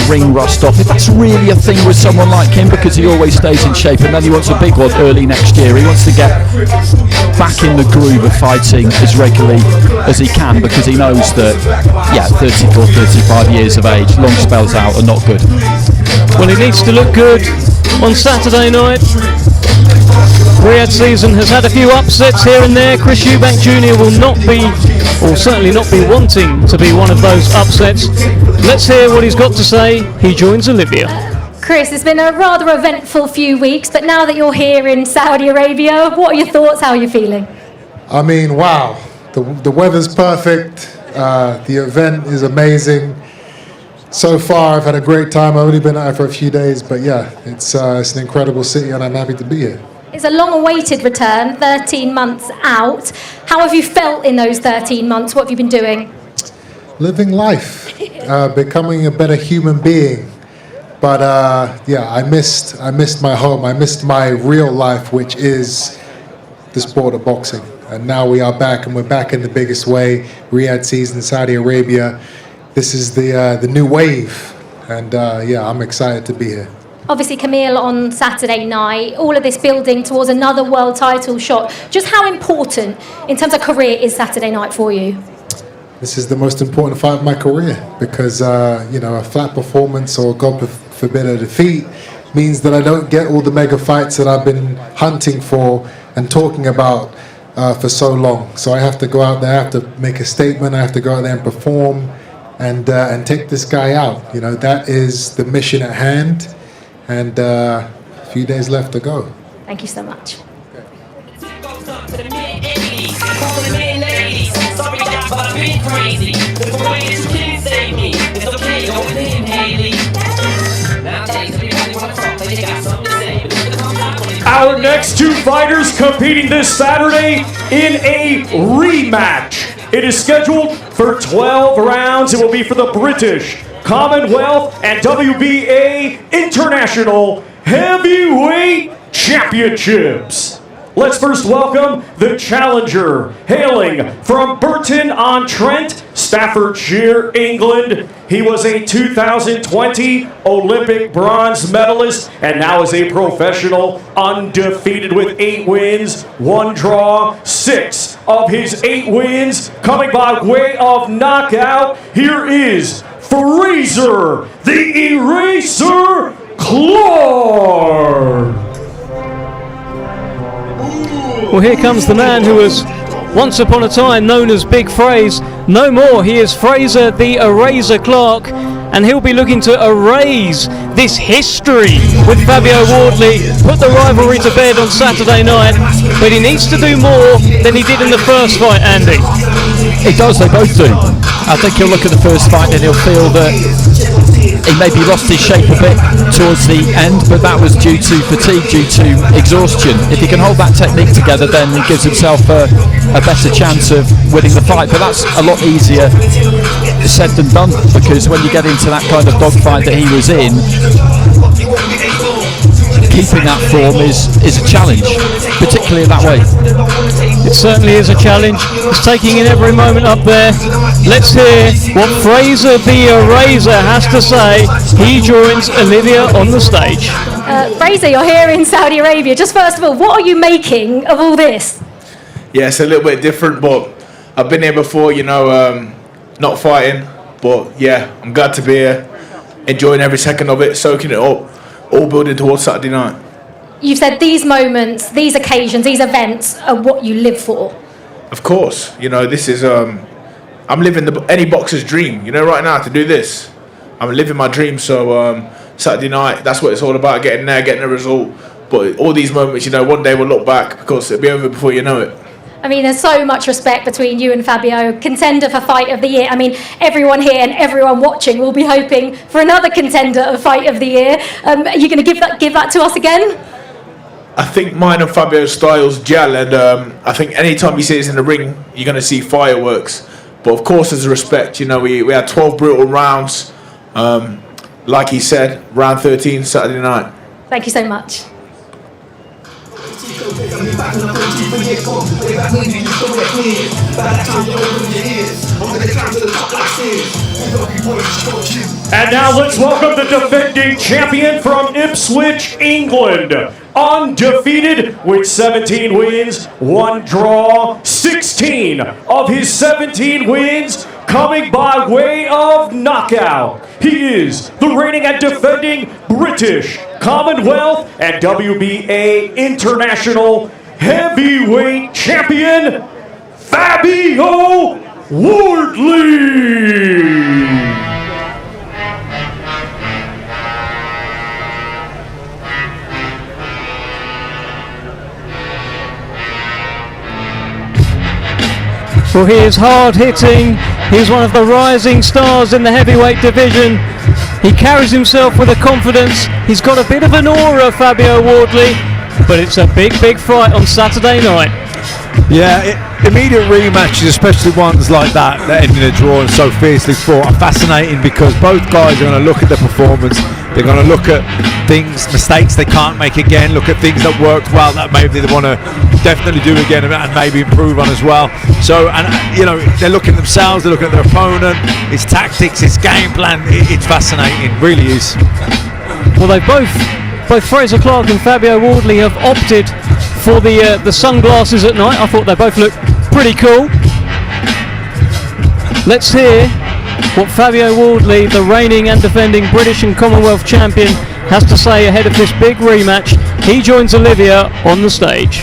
ring rust off. If that's really a thing with someone like him, because he always stays in shape, and then he wants a big one early next year. He wants to get back in the groove of fighting as regularly as he can, because he knows that, 34, 35 years of age, long spells out are not good. Well, he needs to look good on Saturday night. Riyadh season has had a few upsets here and there. Chris Eubank Jr will not be, or certainly not be wanting to be one of those upsets. Let's hear what he's got to say. He joins Olivia. Chris, it's been a rather eventful few weeks, but now that you're here in Saudi Arabia, what are your thoughts? How are you feeling? I mean, wow. The weather's perfect. The event is amazing. So far, I've had a great time. I've only been out for a few days, but yeah, it's an incredible city, and I'm happy to be here. It's a long-awaited return, 13 months out. How have you felt in those 13 months? What have you been doing? Living life, becoming a better human being. But I missed my home. I missed my real life, which is the sport of boxing. And now we are back, and we're back in the biggest way. Riyadh season, Saudi Arabia. This is the new wave, and I'm excited to be here. Obviously, Kamil on Saturday night, all of this building towards another world title shot. Just how important, in terms of career, is Saturday night for you? This is the most important fight of my career, because a flat performance, or God forbid a defeat, means that I don't get all the mega fights that I've been hunting for and talking about for so long. So I have to go out there, I have to make a statement, I have to go out there and perform and take this guy out. That is the mission at hand, and a few days left to go. Thank you so much. Our next two fighters competing this Saturday in a rematch. It is scheduled for 12 rounds. It will be for the British Commonwealth and WBA International Heavyweight Championships. Let's first welcome the challenger, hailing from Burton-on-Trent, Staffordshire, England. He was a 2020 Olympic bronze medalist and now is a professional, undefeated with 8 wins, 1 draw, 6 of his 8 wins coming by way of knockout. Here is Frazer, the Eraser Clarke. Well, here comes the man who was once upon a time known as Big Fraze. No more, he is Frazer the Eraser Clarke, and he'll be looking to erase this history with Fabio Wardley, put the rivalry to bed on Saturday night, but he needs to do more than he did in the first fight, Andy. He does, they both do. I think he'll look at the first fight and he'll feel that he maybe lost his shape a bit towards the end, but that was due to fatigue, due to exhaustion. If he can hold that technique together, then he gives himself a better chance of winning the fight. But that's a lot easier said than done, because when you get into that kind of dogfight that he was in, keeping that form is a challenge, particularly that way. It certainly is a challenge. He's taking in every moment up there. Let's hear what Frazer the Eraser has to say. He joins Olivia on the stage. Frazer, you're here in Saudi Arabia. Just first of all, what are you making of all this? Yeah, it's a little bit different, but I've been here before, not fighting. But yeah, I'm glad to be here, enjoying every second of it, soaking it up, all building towards Saturday night. You've said these moments, these occasions, these events are what you live for. Of course, this is, I'm living any boxer's dream, right now to do this. I'm living my dream, so Saturday night, that's what it's all about, getting there, getting a result. But all these moments, one day we'll look back, because it'll be over before you know it. I mean, there's so much respect between you and Fabio, contender for Fight of the Year. I mean, everyone here and everyone watching will be hoping for another contender of Fight of the Year. Are you going to give that to us again? I think mine and Fabio's styles gel, and I think anytime you see us in the ring, you're going to see fireworks. But of course, there's respect. We had 12 brutal rounds. Like he said, round 13 Saturday night. Thank you so much. And now let's welcome the defending champion from Ipswich, England. Undefeated with 17 wins, 1 draw, 16 of his 17 wins coming by way of knockout. He is the reigning and defending British, Commonwealth, and WBA International Heavyweight Champion, Fabio Wardley. Well, he is hard-hitting. He's one of the rising stars in the heavyweight division. He carries himself with a confidence. He's got a bit of an aura, Fabio Wardley, but it's a big, big fight on Saturday night. Yeah, immediate rematches, especially ones like that end in a draw and so fiercely fought, are fascinating because both guys are going to look at their performance. They're going to look at things, mistakes they can't make again, look at things that worked well that maybe they want to definitely do again and maybe improve on as well. So, and you know, they're looking at themselves, they're looking at their opponent, his tactics, his game plan. It's fascinating, really is. Well, they both Frazer Clarke and Fabio Wardley have opted for the sunglasses at night. I thought they both looked pretty cool. Let's hear what Fabio Wardley, the reigning and defending British and Commonwealth champion, has to say ahead of this big rematch. He joins Olivia on the stage.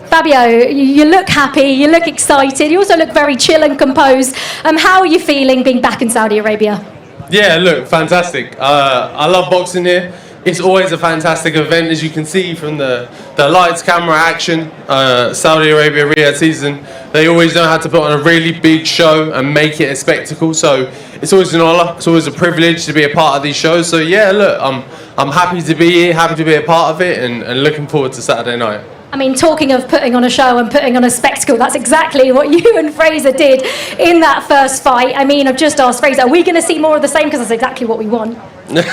Fabio, you look happy, you look excited, you also look very chill and composed. How are you feeling being back in Saudi Arabia? Yeah, look, fantastic. I love boxing here. It's always a fantastic event, as you can see from the lights, camera, action. Saudi Arabia Riyadh season, they always know how to put on a really big show and make it a spectacle. So it's always an honour, it's always a privilege to be a part of these shows. So yeah, look, I'm happy to be here, happy to be a part of it, and looking forward to Saturday night. I mean, talking of putting on a show and putting on a spectacle, that's exactly what you and Frazer did in that first fight. I mean, I've just asked Frazer, are we going to see more of the same? Because that's exactly what we want. Look,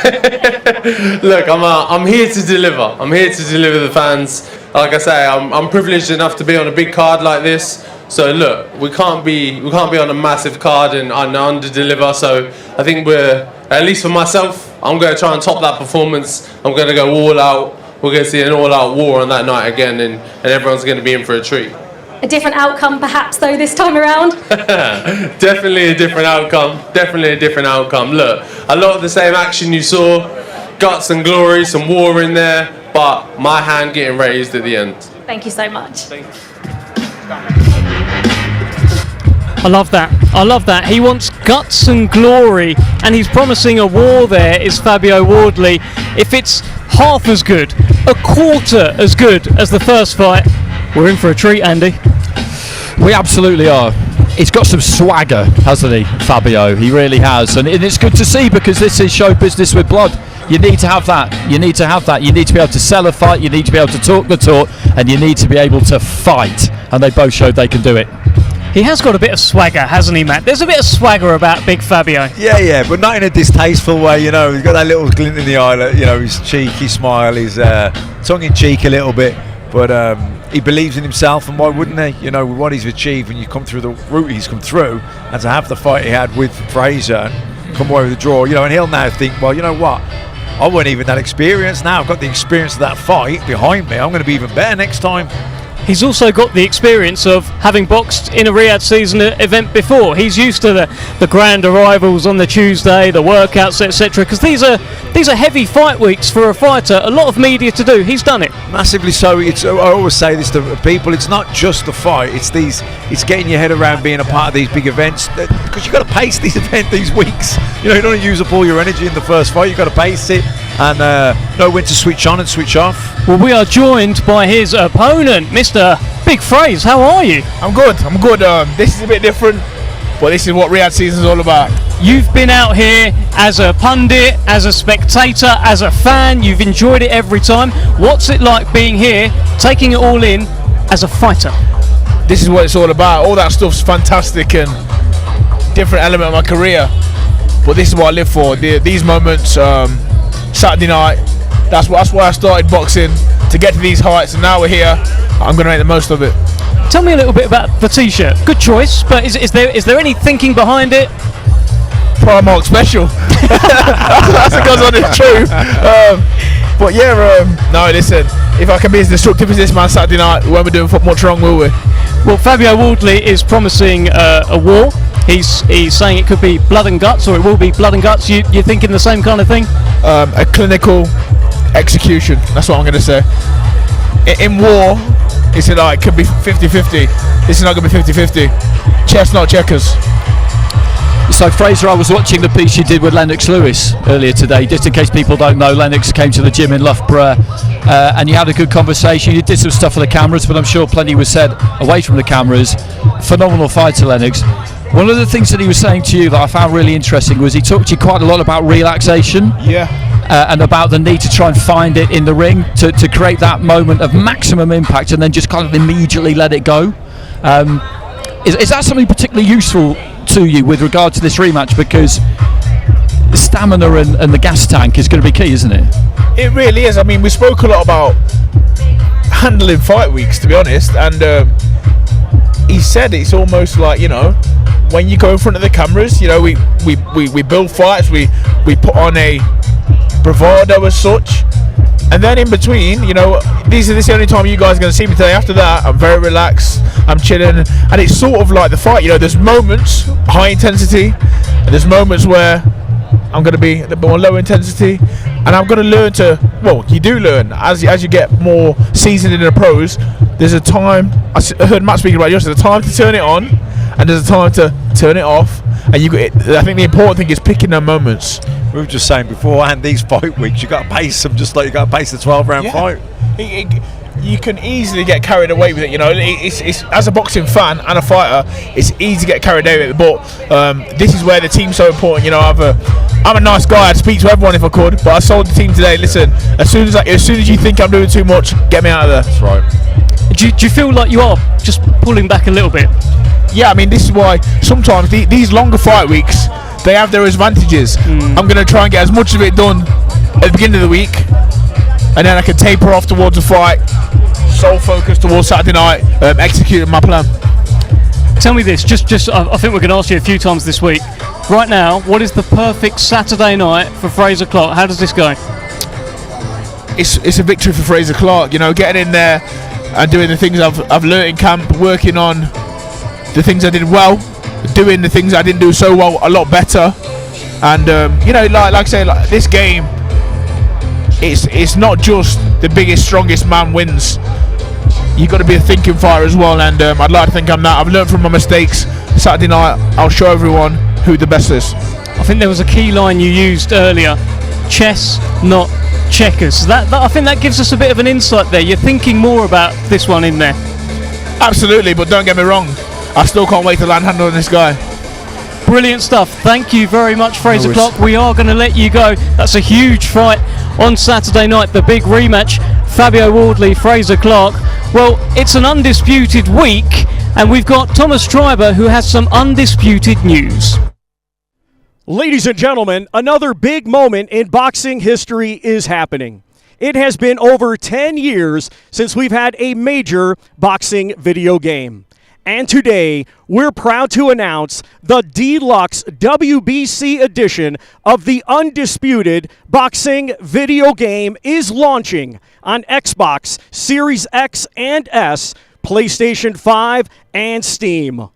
I'm here to deliver. I'm here to deliver the fans. Like I say, I'm privileged enough to be on a big card like this. So look, we can't be on a massive card and under deliver. So I think at least for myself, I'm going to try and top that performance. I'm going to go all out. We're going to see an all-out war on that night again, and everyone's going to be in for a treat. A different outcome, perhaps, though, this time around? Definitely a different outcome. Definitely a different outcome. Look, a lot of the same action you saw, guts and glory, some war in there, but my hand getting raised at the end. Thank you so much. Thank you. I love that. I love that. He wants guts and glory, and he's promising a war there, is Fabio Wardley. If it's half as good, a quarter as good as the first fight, we're in for a treat, Andy. We absolutely are. He's got some swagger, hasn't he, Fabio? He really has, and it's good to see because this is show business with blood. You need to have that. You need to have that. You need to be able to sell a fight. You need to be able to talk the talk, and you need to be able to fight. And they both showed they can do it. He has got a bit of swagger, hasn't he, Matt? There's a bit of swagger about Big Fabio. Yeah, but not in a distasteful way, you know. He's got that little glint in the eye, you know, his cheeky smile, his tongue-in-cheek a little bit. But he believes in himself, and why wouldn't he? You know, with what he's achieved, when you come through the route he's come through, and to have the fight he had with Frazer and come away with a draw, you know, and he'll now think, well, you know what? I wasn't even that experienced. Now I've got the experience of that fight behind me. I'm going to be even better next time. He's also got the experience of having boxed in a Riyadh season event before. He's used to the grand arrivals on the Tuesday, the workouts, etc. Because these are heavy fight weeks for a fighter. A lot of media to do. He's done it massively. So I always say this to people: it's not just the fight. It's getting your head around being a part of these big events, because you've got to pace these events these weeks. You know, you don't want to use up all your energy in the first fight. You've got to pace it and know when to switch on and switch off. Well, we are joined by his opponent, Mr. Big Fraze. How are you? I'm good. This is a bit different, but this is what Riyadh season is all about. You've been out here as a pundit, as a spectator, as a fan. You've enjoyed it every time. What's it like being here, taking it all in as a fighter? This is what it's all about. All that stuff's fantastic and different element of my career, but this is what I live for. These moments, Saturday night. That's why I started boxing, to get to these heights, and now we're here. I'm going to make the most of it. Tell me a little bit about the T-shirt. Good choice, but is there any thinking behind it? Primark special. That's what goes on, it's true. But yeah, no, listen, if I can be as destructive as this man Saturday night, we won't be doing much wrong, will we? Well, Fabio Wardley is promising a war. He's saying it could be blood and guts, or it will be blood and guts. You thinking the same kind of thing? A clinical execution, that's what I'm going to say. In war, he said, it could be 50-50. This is not going to be 50-50. Chess, not checkers. So Fraser, I was watching the piece you did with Lennox Lewis earlier today. Just in case people don't know, Lennox came to the gym in Loughborough and you had a good conversation. You did some stuff for the cameras, but I'm sure plenty was said away from the cameras. Phenomenal fighter, Lennox. One of the things that he was saying to you that I found really interesting was he talked to you quite a lot about relaxation. Yeah. And about the need to try and find it in the ring to create that moment of maximum impact and then just kind of immediately let it go. Is that something particularly useful to you with regard to this rematch? Because stamina and the gas tank is going to be key, isn't it? It really is. I mean, we spoke a lot about handling fight weeks, to be honest, and he said it's almost like, when you go in front of the cameras, we build fights, we put on a bravado as such, and then in between, this is the only time you guys are going to see me today. After that, I'm very relaxed, I'm chilling, and it's sort of like the fight. There's moments high intensity, and there's moments where I'm going to be a bit more low intensity, and I'm going to learn to. Well, you do learn as you get more seasoned in the pros. There's a time. I heard Matt speaking about it yesterday. There's a time to turn it on, and there's a time to turn it off. And I think the important thing is picking their moments. We were just saying beforehand, these fight weeks, you got to pace them just like you got to pace the 12-round fight. You can easily get carried away with it. It's as a boxing fan and a fighter, it's easy to get carried away with it. But this is where the team's so important. I'm a nice guy. I'd speak to everyone if I could, but I told the team today, listen, as soon as you think I'm doing too much, get me out of there. That's right. Do you feel like you are just pulling back a little bit? Yeah, I mean, this is why sometimes these longer fight weeks, they have their advantages. I'm going to try and get as much of it done at the beginning of the week, and then I can taper off towards the fight, sole focus towards Saturday night, executing my plan. Tell me this, I think we're going to ask you a few times this week. Right now, what is the perfect Saturday night for Frazer Clarke? How does this go? It's a victory for Frazer Clarke. Getting in there and doing the things I've learnt in camp, working on the things I did well, doing the things I didn't do so well a lot better, and like I say, this game, it's not just the biggest, strongest man wins. You've got to be a thinking fighter as well, and I'd like to think I'm that. I've learned from my mistakes. Saturday night, I'll show everyone who the best is. I think there was a key line you used earlier: chess, not checkers. I think that gives us a bit of an insight there. You're thinking more about this one in there. Absolutely, but don't get me wrong, I still can't wait to land hand on this guy. Brilliant stuff. Thank you very much, Frazer Clarke. We are going to let you go. That's a huge fight on Saturday night, the big rematch. Fabio Wardley, Frazer Clarke. Well, it's an undisputed week, and we've got Thomas Streiber, who has some undisputed news. Ladies and gentlemen, another big moment in boxing history is happening. It has been over 10 years since we've had a major boxing video game. And today, we're proud to announce the deluxe WBC edition of the Undisputed boxing video game is launching on Xbox Series X and S, PlayStation 5, and Steam.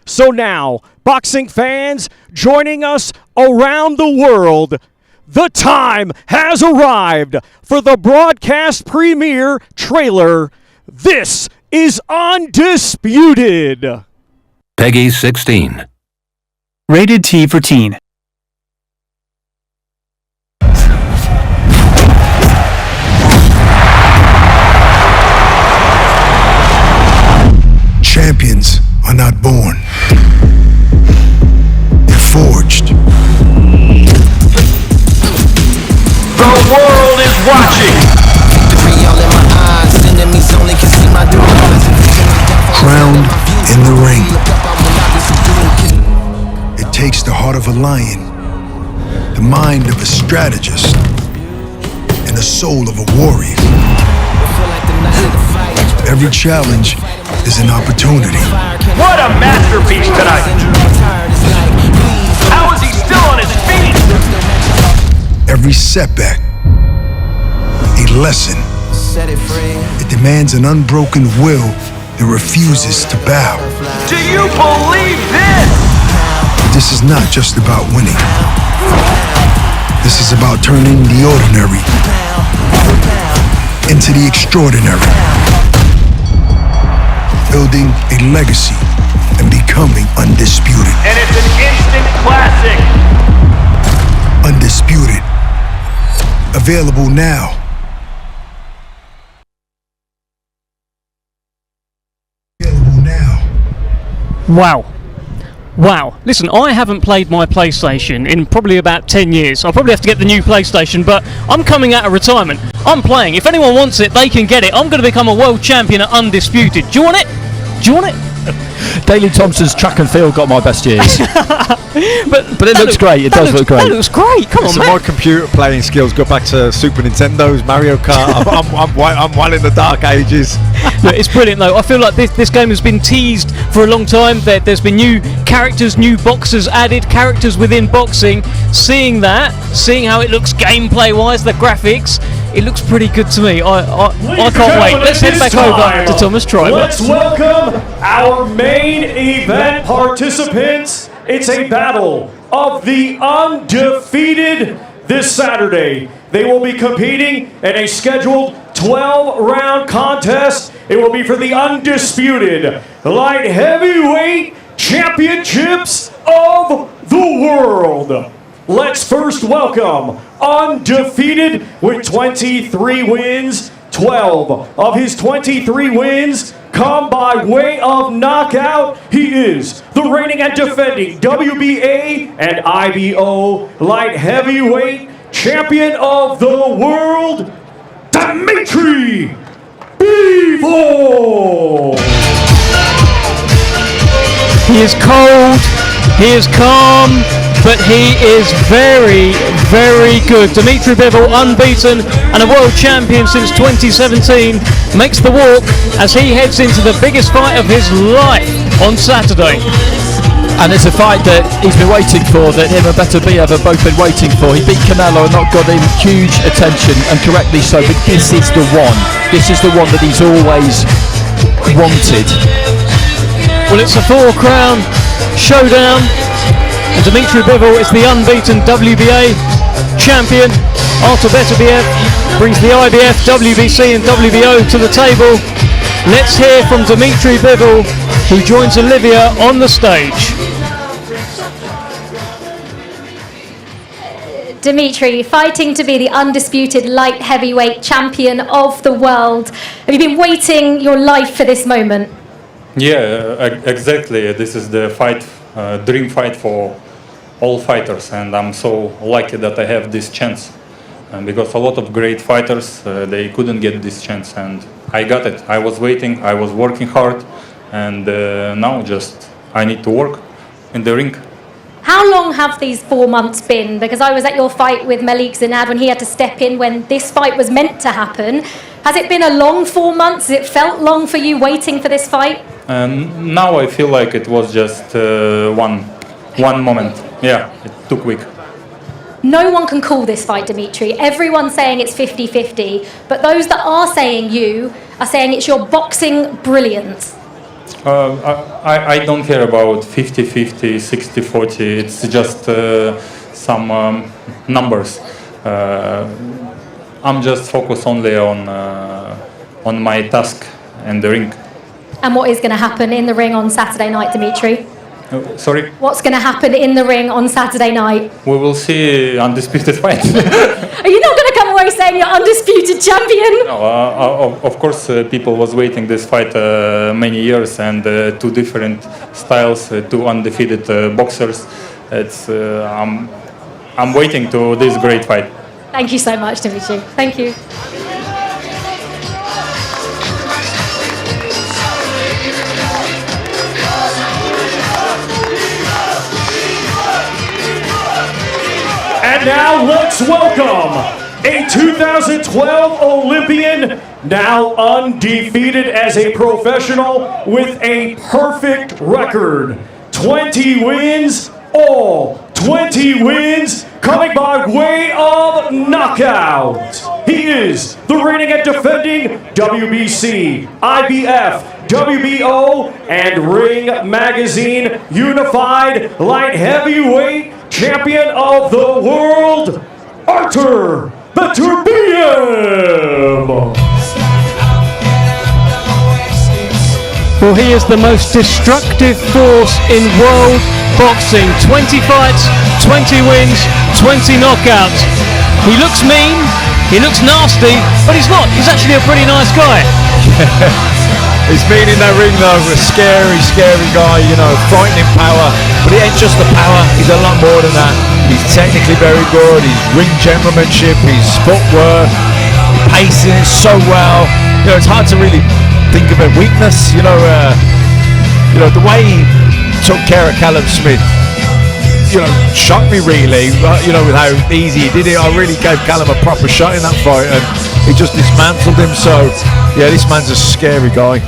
So now, boxing fans joining us around the world, the time has arrived for the broadcast premiere trailer. This is Undisputed. Peggy 16. Rated T for teen. Champions are not born. They're forged. The world is watching. Crowned in the ring. It takes the heart of a lion, the mind of a strategist, and the soul of a warrior. Every challenge is an opportunity. What a masterpiece tonight! How is he still on his feet? Every setback, a lesson. It demands an unbroken will that refuses to bow. Do you believe this? This is not just about winning. This is about turning the ordinary into the extraordinary. Building a legacy and becoming undisputed. And it's an instant classic. Undisputed. Available now. Wow. Listen, I haven't played my PlayStation in probably about 10 years. I'll probably have to get the new PlayStation, but I'm coming out of retirement. I'm playing. If anyone wants it, they can get it. I'm going to become a world champion at Undisputed. Do you want it? Do you want it? Daley Thompson's track and field got my best years. but it looks great. It does look great. That looks great. Come on, so man. my computer playing skills go back to Super Nintendo's Mario Kart. I'm well in the dark ages. Look, it's brilliant though. I feel like this game has been teased for a long time. There's been new characters, new boxers added, characters within boxing. Seeing how it looks gameplay wise, the graphics, it looks pretty good to me. I can't wait. Let's head back over to Thomas Tribe. Let's welcome our main event participants. It's a battle of the undefeated this Saturday. They will be competing in a scheduled 12-round contest. It will be for the undisputed light heavyweight championships of the world. Let's first welcome undefeated with 23 wins. 12 of his 23 wins come by way of knockout. He is the reigning and defending WBA and IBO light heavyweight champion of the world, Dmitry Bivol. He is cold, he is calm, but he is very, very good. Dmitry Bivol, unbeaten and a world champion since 2017, makes the walk as he heads into the biggest fight of his life on Saturday. And it's a fight that he's been waiting for, that him and Beterbiev have both been waiting for. He beat Canelo and not got him huge attention, and correctly so, but this is the one. This is the one that he's always wanted. Well, it's a four-crown showdown, and Dmitry Bivol is the unbeaten WBA champion. Artur Beterbiev brings the IBF, WBC and WBO to the table. Let's hear from Dmitry Bivol, who joins Olivia on the stage. Dmitry, fighting to be the undisputed light heavyweight champion of the world. Have you been waiting your life for this moment? Yeah, exactly. This is the fight, dream fight for all fighters, and I'm so lucky that I have this chance. Because a lot of great fighters, they couldn't get this chance, and I got it. I was waiting, I was working hard, and now just I need to work in the ring. How long have these 4 months been? Because I was at your fight with Malik Zinad when he had to step in when this fight was meant to happen. Has it been a long 4 months? Has it felt long for you waiting for this fight? Now I feel like it was just one moment. Yeah, it took a week. No one can call this fight, Dmitry. Everyone's saying it's 50-50, but those that are saying you are saying it's your boxing brilliance. I don't care about 50-50, 60-40. It's just some numbers. I'm just focused only on my task in the ring. And what is going to happen in the ring on Saturday night, Dmitry? Sorry? What's going to happen in the ring on Saturday night? We will see undisputed fight. Are you not going to come away saying you're undisputed champion? No, of course, people was waiting this fight many years, and two different styles, two undefeated boxers. It's I'm waiting to this great fight. Thank you so much, Dmitry. Thank you. And now let's welcome a 2012 Olympian, now undefeated as a professional with a perfect record. 20 wins, all 20 wins coming by way of knockout. He is the reigning and defending WBC, IBF, WBO, and Ring Magazine Unified Light Heavyweight Champion of the World, Artur Beterbiev. Well, he is the most destructive force in world boxing. 20 fights, 20 wins, 20 knockouts. He looks mean, he looks nasty, but he's not. He's actually a pretty nice guy. He's been in that ring though, a scary, scary guy, you know, frightening power. But it ain't just the power, he's a lot more than that. He's technically very good, his ring gentlemanship, his footwork, pacing it so well. You know, it's hard to really think of a weakness, you know, the way he took care of Callum Smith, you know, shocked me really, you know, with how easy he did it. I really gave Callum a proper shot in that fight and he just dismantled him. So, yeah, this man's a scary guy.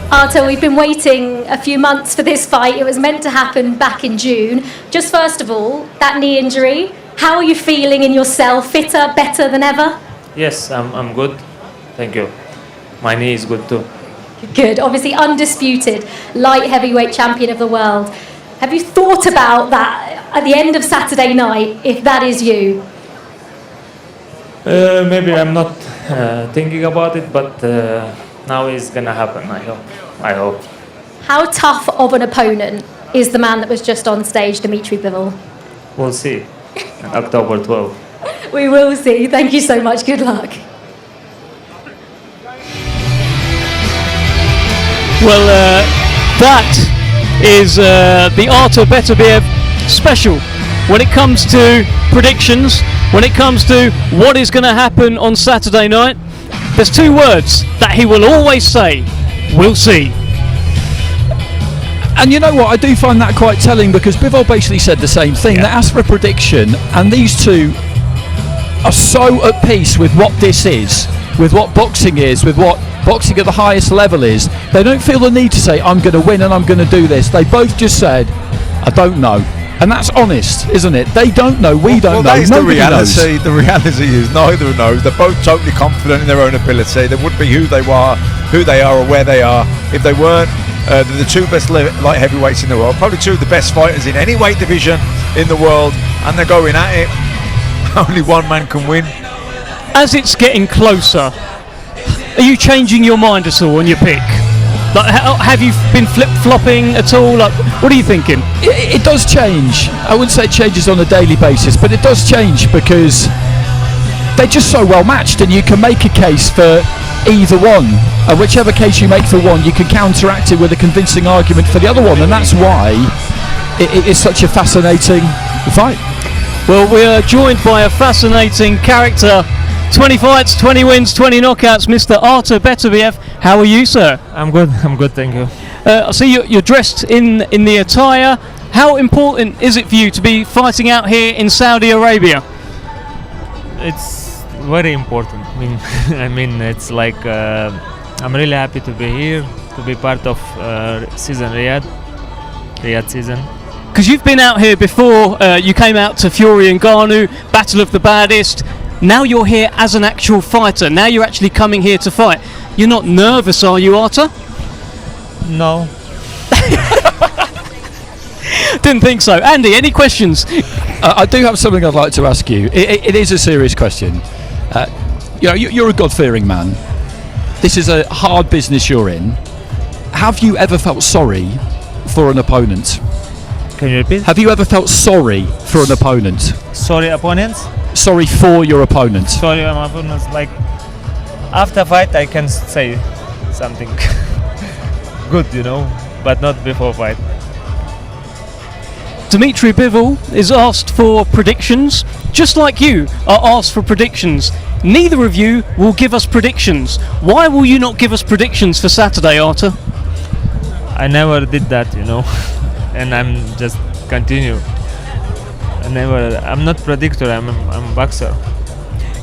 Artur, we've been waiting a few months for this fight. It was meant to happen back in June. Just first of all, that knee injury, how are you feeling in yourself? Fitter, better than ever? Yes, I'm good. Thank you. My knee is good too. Good. Obviously, undisputed light heavyweight champion of the world. Have you thought about that at the end of Saturday night, if that is you? Maybe I'm not thinking about it, but now it's gonna happen. I hope. How tough of an opponent is the man that was just on stage, Dmitry Bivol? We'll see. October 12th. We will see. Thank you so much. Good luck. Well, that is the Artur Beterbiev special. When it comes to predictions, when it comes to what is going to happen on Saturday night, there's two words that he will always say: we'll see. And you know what, I do find that quite telling, because Bivol basically said the same thing. They asked for a prediction, and these two are so at peace with what this is, with what boxing is, with what boxing at the highest level is. They don't feel the need to say, I'm going to win and I'm going to do this. They both just said, I don't know. And that's honest, isn't it? They don't know, we don't know, That's nobody knows. The reality is neither knows. They're both totally confident in their own ability. They wouldn't be who they are or where they are if they weren't. They're the two best light heavyweights in the world, probably two of the best fighters in any weight division in the world, and they're going at it. Only one man can win. As it's getting closer, are you changing your mind at all on your pick? Like, have you been flip-flopping at all? Like, what are you thinking? It does change. I wouldn't say it changes on a daily basis, but it does change because they're just so well matched, and you can make a case for either one. And whichever case you make for one, you can counteract it with a convincing argument for the other one, and that's why it is such a fascinating fight. Well, we are joined by a fascinating character. 20 fights, 20 wins, 20 knockouts, Mr. Artur Beterbiev. How are you, sir? I'm good, thank you. I see you're dressed in the attire. How important is it for you to be fighting out here in Saudi Arabia? It's very important. I mean, it's like I'm really happy to be here, to be part of season Riyadh season. Because you've been out here before. You came out to Fury and Ngannou, Battle of the Baddest. Now you're here as an actual fighter. Now you're actually coming here to fight. You're not nervous, are you, Artur? No. Didn't think so. Andy, any questions? I do have something I'd like to ask you. It is a serious question. You're a God-fearing man. This is a hard business you're in. Have you ever felt sorry for an opponent? Can you repeat? Have you ever felt sorry for an opponent? Sorry, opponents? Sorry for your opponent. Sorry, my opponents. Like, after fight, I can say something good, but not before fight. Dmitry Bivol is asked for predictions, just like you are asked for predictions. Neither of you will give us predictions. Why will you not give us predictions for Saturday, Artur? I never did that, and I'm just continue. I'm not predictor. I'm a boxer.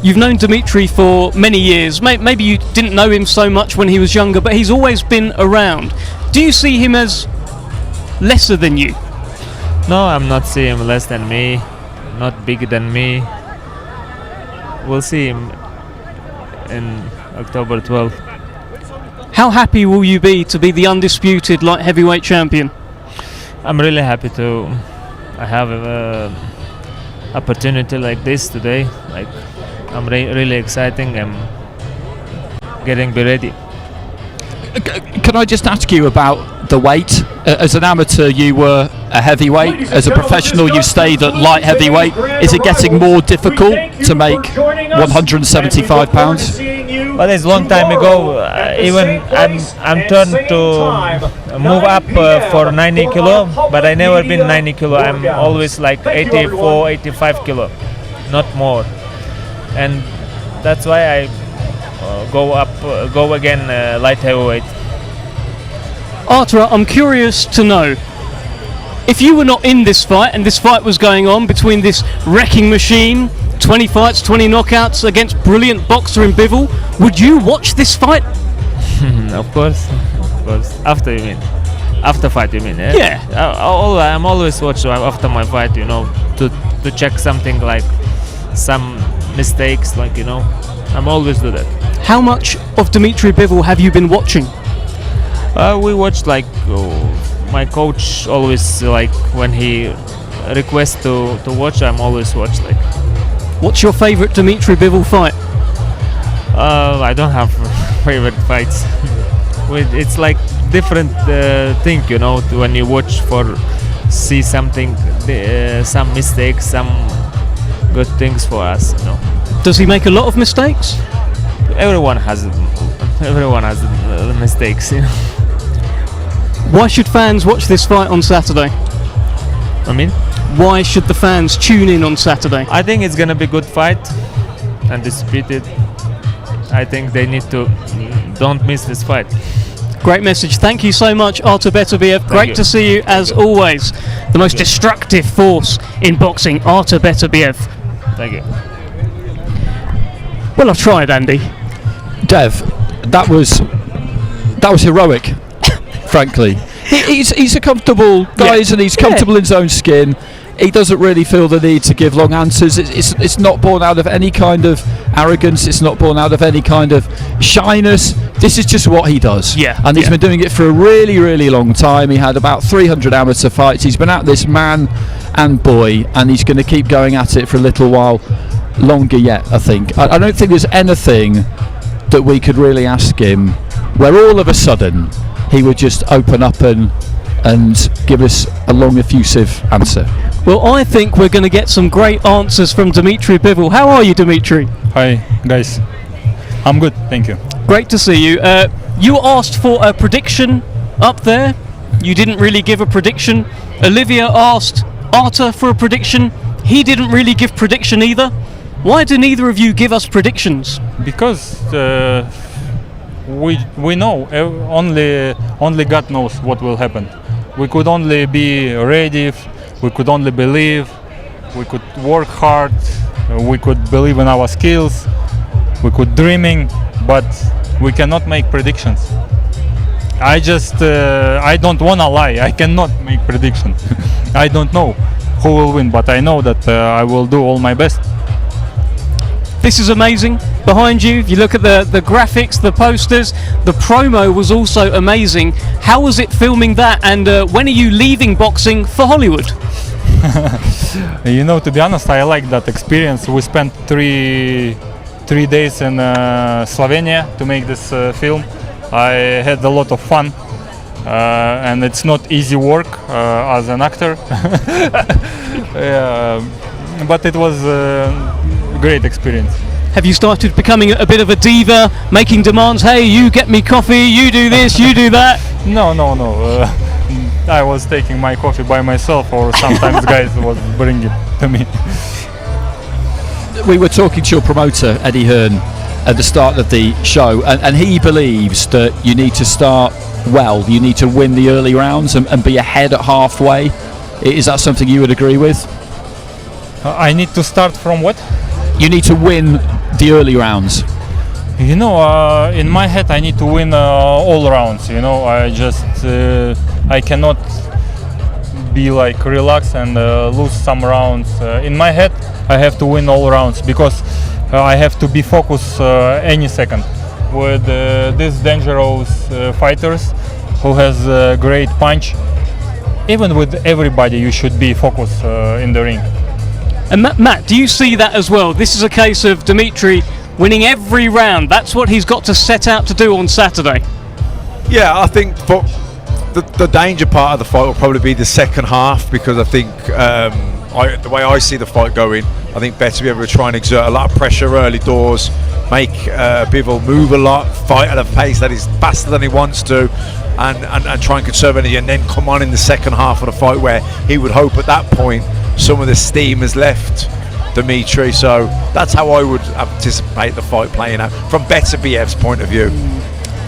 You've known Dmitry for many years. Maybe you didn't know him so much when he was younger, but he's always been around. Do you see him as lesser than you? No, I'm not seeing him less than me, not bigger than me. We'll see him in October 12th. How happy will you be to be the undisputed light heavyweight champion? I'm really happy to have an opportunity like this today. Like, I'm really exciting. I'm getting ready. Can I just ask you about the weight? As an amateur, you were a heavyweight. As a professional, you stayed at light heavyweight. Is it getting more difficult to make 175 pounds? But it's a long time ago. Even I'm turned to move up for 90 kilo, but I never been 90 kilo. I'm always like 84, 85 kilo, not more. And that's why I go again light heavyweight. Artur, I'm curious to know, if you were not in this fight and this fight was going on between this wrecking machine, 20 fights, 20 knockouts against brilliant boxer in Bivol, would you watch this fight? Of course. After fight, you mean? Eh? Yeah. I'm always watching after my fight, to check something like some mistakes, I'm always do that. How much of Dmitry Bivol have you been watching? We watched my coach always when he requests to watch, I'm always watch . What's your favorite Dmitry Bivol fight? I don't have favorite fights. It's like different thing, when you watch see something, some mistakes, some good things for us, Does he make a lot of mistakes? Everyone has mistakes, Why should fans watch this fight on Saturday? Why should the fans tune in on Saturday? I think it's gonna be a good fight, undisputed. I think they need to don't miss this fight. Great message. Thank you so much, Artur Beterbiev. Great to see you as always. The most destructive force in boxing, Artur Beterbiev. Thank you. Well, I've tried, Andy. Dev, that was heroic. Frankly, he's a comfortable guy, isn't he? He's comfortable in his own skin. He doesn't really feel the need to give long answers. It's not born out of any kind of arrogance. It's not born out of any kind of shyness. This is just what he does. And he's been doing it for a really, really long time. He had about 300 amateur fights. He's been at this man and boy, and he's going to keep going at it for a little while longer yet, I think. I don't think there's anything that we could really ask him where all of a sudden he would just open up and give us a long, effusive answer. Well, I think we're going to get some great answers from Dmitry Bivol. How are you, Dmitry? Hi, guys. I'm good, thank you. Great to see you. You asked for a prediction up there. You didn't really give a prediction. Olivia asked Artur for a prediction. He didn't really give prediction either. Why do neither of you give us predictions? Because we know, only God knows what will happen. We could only be ready, we could only believe, we could work hard, we could believe in our skills, we could dreaming, but we cannot make predictions. I don't wanna lie, I cannot make predictions. I don't know who will win, but I know that I will do all my best. This is amazing. Behind you, if you look at the graphics, the posters, the promo was also amazing. How was it filming that, and when are you leaving boxing for Hollywood? To be honest, I like that experience. We spent three days in Slovenia to make this film. I had a lot of fun, and it's not easy work as an actor. But it was great experience. Have you started becoming a bit of a diva, making demands? Hey, you get me coffee, you do this, you do that? No. I was taking my coffee by myself, or sometimes guys was bringing it to me. We were talking to your promoter, Eddie Hearn, at the start of the show, and he believes that you need to start well, you need to win the early rounds and be ahead at halfway. Is that something you would agree with? I need to start from what? You need to win the early rounds? You know, in my head, I need to win all rounds. You know, I cannot be like relaxed and lose some rounds. In my head, I have to win all rounds because I have to be focused any second. With these dangerous fighters who has a great punch, even with everybody, you should be focused in the ring. And Matt, do you see that as well? This is a case of Dmitry winning every round. That's what he's got to set out to do on Saturday. Yeah, I think the danger part of the fight will probably be the second half, because I think the way I see the fight going, I think Beterbiev will try and exert a lot of pressure early doors, make Bivol move a lot, fight at a pace that is faster than he wants to, and try and conserve energy, and then come on in the second half of the fight where he would hope at that point some of the steam has left Dmitry. So that's how I would anticipate the fight playing out from Beterbiev's point of view.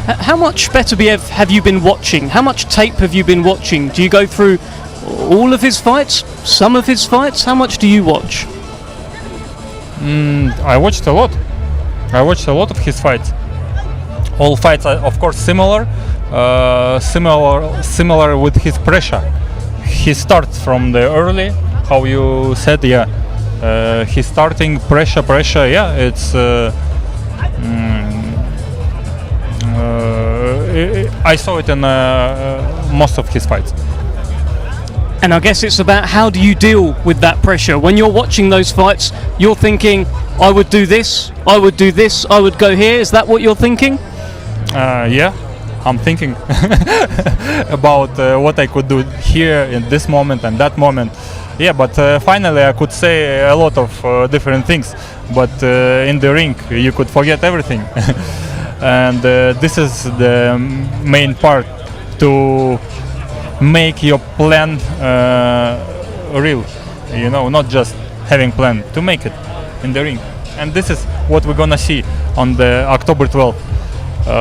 How much Beterbiev have you been watching? How much tape have you been watching? Do you go through all of his fights? Some of his fights? How much do you watch? I watched a lot. I watched a lot of his fights. All fights are, of course, similar with his pressure. He starts from the early, how you said, he's starting pressure, it's I saw it in most of his fights. And I guess it's about how do you deal with that pressure. When you're watching those fights, you're thinking, I would do this, I would do this, I would go here. Is that what you're thinking? Yeah, I'm thinking about what I could do here in this moment and that moment. Yeah, but finally I could say a lot of different things. But in the ring, you could forget everything. And this is the main part, to make your plan real. You know, not just having plan, to make it in the ring. And this is what we're gonna see on the October 12th.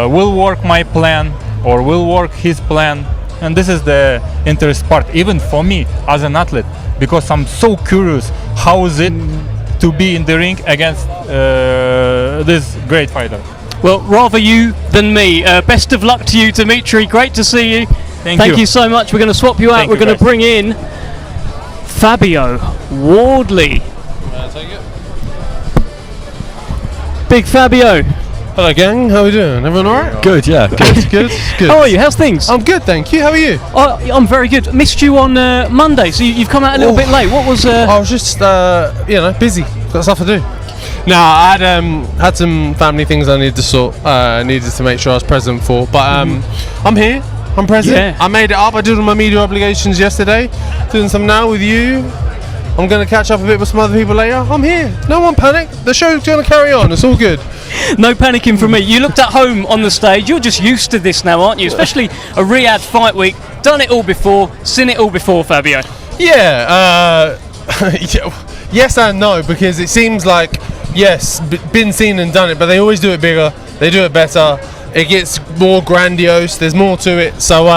Will work my plan or will work his plan, and this is the interesting part, even for me as an athlete, because I'm so curious how is it to be in the ring against this great fighter. Well, rather you than me. Best of luck to you, Dmitry. Great to see you. Thank you so much. We're going to swap you out. We're going to bring in Fabio Wardley. Take it. Big Fabio. Hello, gang. How are we doing? Everyone all right? Good, yeah. Good. How are you? How's things? I'm good, thank you. How are you? I'm very good. Missed you on Monday, so you've come out a little bit late. What was? I was just, busy. Got stuff to do. No, I had some family things I needed to sort. Needed to make sure I was present for. But I'm here. I'm present. Yeah. I made it up. I did all my media obligations yesterday. Doing some now with you. I'm going to catch up a bit with some other people later. I'm here. No one panic. The show's going to carry on. It's all good. No panicking from me. You looked at home on the stage. You're just used to this now, aren't you? Especially a Riyadh fight week. Done it all before. Seen it all before, Fabio. Yeah. Yes and no, because it seems like, yes, been seen and done it, but they always do it bigger. They do it better. It gets more grandiose. There's more to it. So,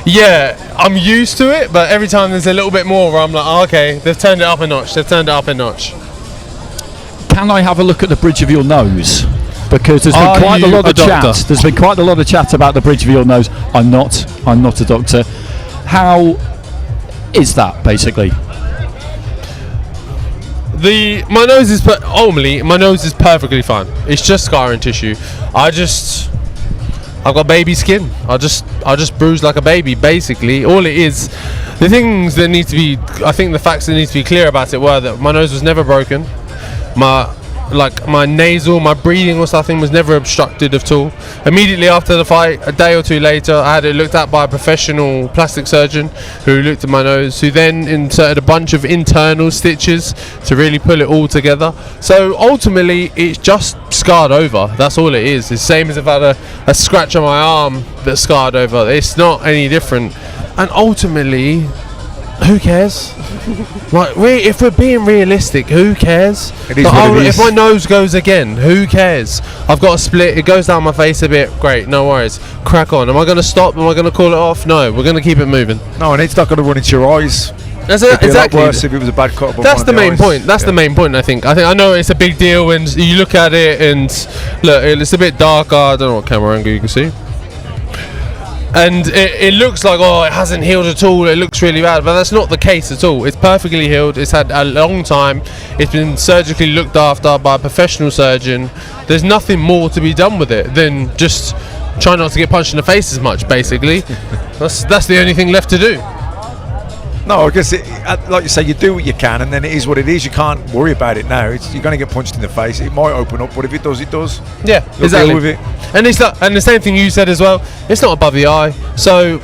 yeah, I'm used to it, but every time there's a little bit more where I'm like, oh, okay, they've turned it up a notch. Can I have a look at the bridge of your nose? Because there's been quite a lot of chat. There's been quite a lot of chat about the bridge of your nose. I'm not a doctor. How is that, basically? My nose is perfectly fine. It's just scarring tissue. I've got baby skin. I just bruise like a baby, basically. All it is, the things that need to be, I think the facts that need to be clear about it were that my nose was never broken. My nasal, my breathing or something was never obstructed at all. Immediately after the fight, a day or two later, I had it looked at by a professional plastic surgeon who looked at my nose, who then inserted a bunch of internal stitches to really pull it all together. So ultimately, it's just scarred over. That's all it is. It's the same as if I had a scratch on my arm that's scarred over. It's not any different. And ultimately, who cares? Like, if we're being realistic, who cares? If my nose goes again, who cares? I've got a split, it goes down my face a bit, great, no worries. Crack on. Am I going to stop? Am I going to call it off? No, we're going to keep it moving. No, and it's not going to run into your eyes. That's It'd be exactly. a lot worse if it was a bad cut. That's the main point. That's the main point. I think. I know it's a big deal, and you look at it, and look, it's a bit darker. I don't know what camera angle you can see. And it looks like, oh, it hasn't healed at all, it looks really bad, but that's not the case at all. It's perfectly healed, it's had a long time, it's been surgically looked after by a professional surgeon. There's nothing more to be done with it than just try not to get punched in the face as much, basically. That's the only thing left to do. No, I guess, like you say, you do what you can, and then it is what it is. You can't worry about it now. You're going to get punched in the face. It might open up, but if it does, it does. Yeah, You'll exactly. deal with it. And the same thing you said as well. It's not above the eye, so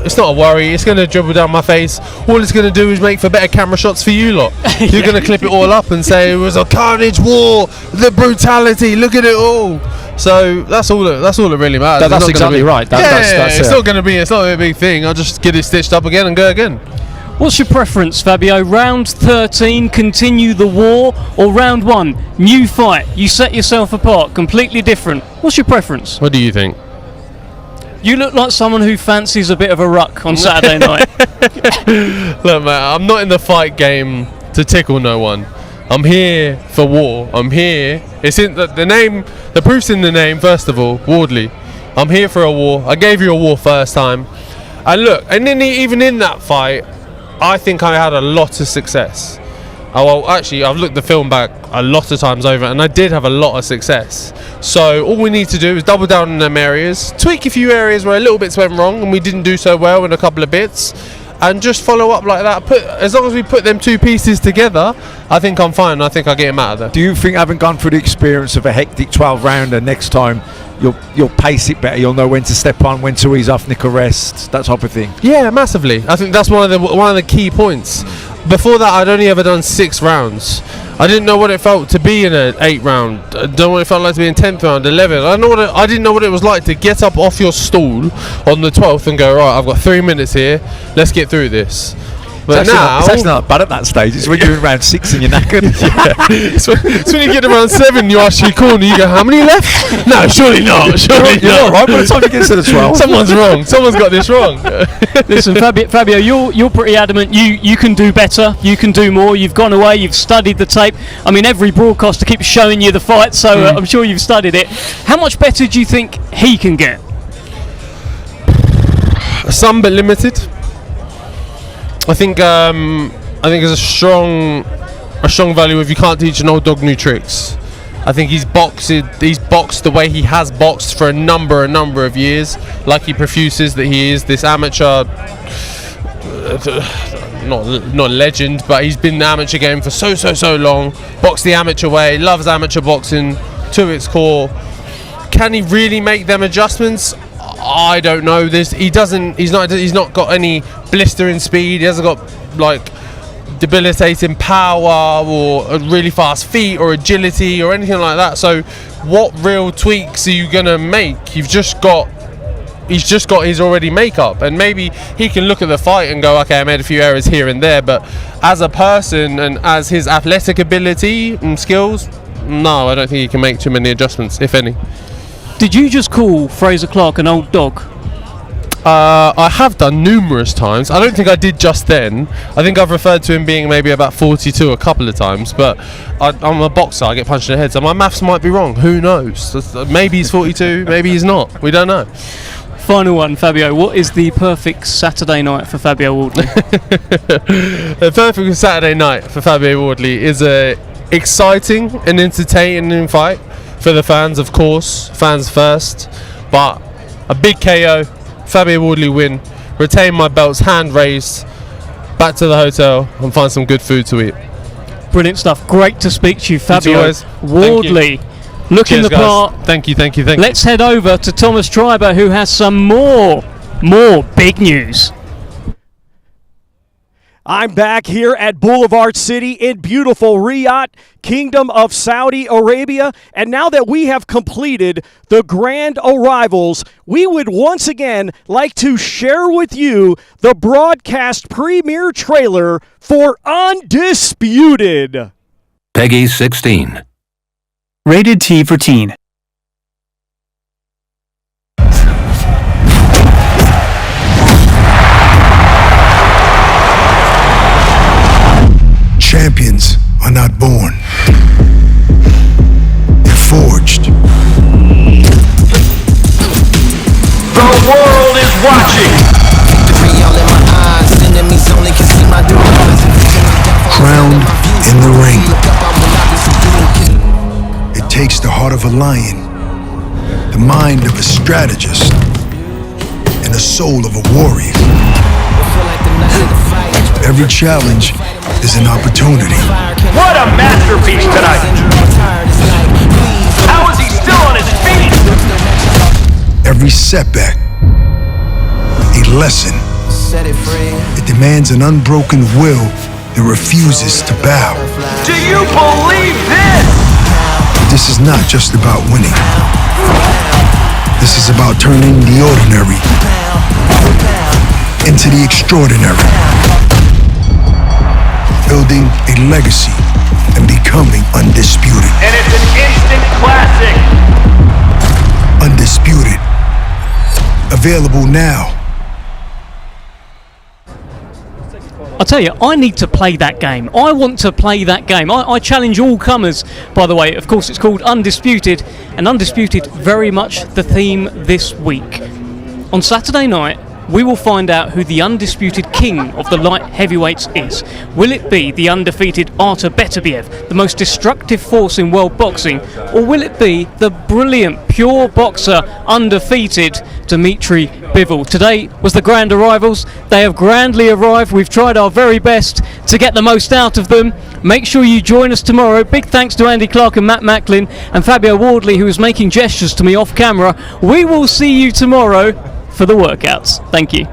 it's not a worry. It's going to dribble down my face. All it's going to do is make for better camera shots for you lot. You're going to clip it all up and say it was a carnage war, the brutality. Look at it all. So that's all it really matters. That's exactly right. It's not going to be. It's not a big thing. I'll just get it stitched up again and go again. What's your preference, Fabio? Round 13, continue the war, or round 1, new fight? You set yourself apart, completely different. What's your preference? What do you think? You look like someone who fancies a bit of a ruck on Saturday night. Look, man, I'm not in the fight game to tickle no one. I'm here for war. I'm here. It's in the name. The proof's in the name. First of all, Wardley. I'm here for a war. I gave you a war first time. And look, and then even in that fight, I think I had a lot of success. Oh, well, actually, I've looked the film back a lot of times over, and I did have a lot of success. So all we need to do is double down in them areas, tweak a few areas where a little bits went wrong and we didn't do so well in a couple of bits, and just follow up like that. As long as we put them two pieces together, I think I'm fine. I think I'll get him out of there. Do you think, having gone through the experience of a hectic 12-rounder, next time you'll pace it better? You'll know when to step on, when to ease off, nick a rest, that type of thing. Yeah, massively. I think that's one of the key points. Before that, I'd only ever done 6 rounds. I didn't know what it felt to be in an 8 round. I don't know what it felt like to be in 10th round, 11. I didn't know what it was like to get up off your stool on the 12th and go, right, I've got 3 minutes here, let's get through this. But it's actually not bad at that stage. It's when you're in round 6 and you're knackered. It's when you get around 7, you ask your corner, you go, how many left? No, surely not. You're all right by the time you get to the 12. Someone's wrong. Someone's got this wrong. Listen, Fabio, you're pretty adamant. You can do better. You can do more. You've gone away. You've studied the tape. I mean, every broadcaster keeps showing you the fight, so I'm sure you've studied it. How much better do you think he can get? Some, but limited. I think it's a strong value if you can't teach an old dog new tricks. I think he's boxed the way he has boxed for a number of years, like he profuses that he is this amateur, not legend, but he's been in the amateur game for so long, boxed the amateur way, loves amateur boxing to its core. Can he really make them adjustments? I don't know. He's not got any blistering speed. He hasn't got like debilitating power or really fast feet or agility or anything like that. So what real tweaks are you gonna make? He's just got his already makeup, and maybe he can look at the fight and go, okay, I made a few errors here and there, but as a person and as his athletic ability and skills, no, I don't think he can make too many adjustments, if any. Did you just call Frazer Clarke an old dog? I have done numerous times. I don't think I did just then. I think I've referred to him being maybe about 42 a couple of times, but I'm a boxer, I get punched in the head, so my maths might be wrong. Who knows? Maybe he's 42, maybe he's not. We don't know. Final one, Fabio. What is the perfect Saturday night for Fabio Wardley? The perfect Saturday night for Fabio Wardley is a exciting and entertaining fight for the fans, of course. Fans first. But a big KO, Fabio Wardley win, retain my belts, hand raised, back to the hotel and find some good food to eat. Brilliant stuff. Great to speak to you, Fabio Wardley. Looking the part. Thank you. Let's head over to Thomas Treiber, who has some more big news. I'm back here at Boulevard City in beautiful Riyadh, Kingdom of Saudi Arabia. And now that we have completed the grand arrivals, we would once again like to share with you the broadcast premiere trailer for Undisputed. Peggy 16. Rated T for Teen. not born. They're forged. The world is watching. Crowned in the ring. It takes the heart of a lion, the mind of a strategist, and the soul of a warrior. Every challenge is an opportunity. What a masterpiece tonight. How is he still on his feet? Every setback, a lesson. It demands an unbroken will that refuses to bow. Do you believe this? This is not just about winning. This is about turning the ordinary into the extraordinary. Building a legacy and becoming undisputed. And it's an instant classic. Undisputed. Available now. I tell you, I need to play that game. I want to play that game. I challenge all comers, by the way. Of course, it's called Undisputed, and Undisputed very much the theme this week. On Saturday night, we will find out who the undisputed king of the light heavyweights is. Will it be the undefeated Artur Beterbiev, the most destructive force in world boxing, or will it be the brilliant, pure boxer, undefeated Dmitry Bivol? Today was the grand arrivals. They have grandly arrived. We've tried our very best to get the most out of them. Make sure you join us tomorrow. Big thanks to Andy Clark and Matt Macklin and Fabio Wardley, who was making gestures to me off camera. We will see you tomorrow for the workouts. Thank you.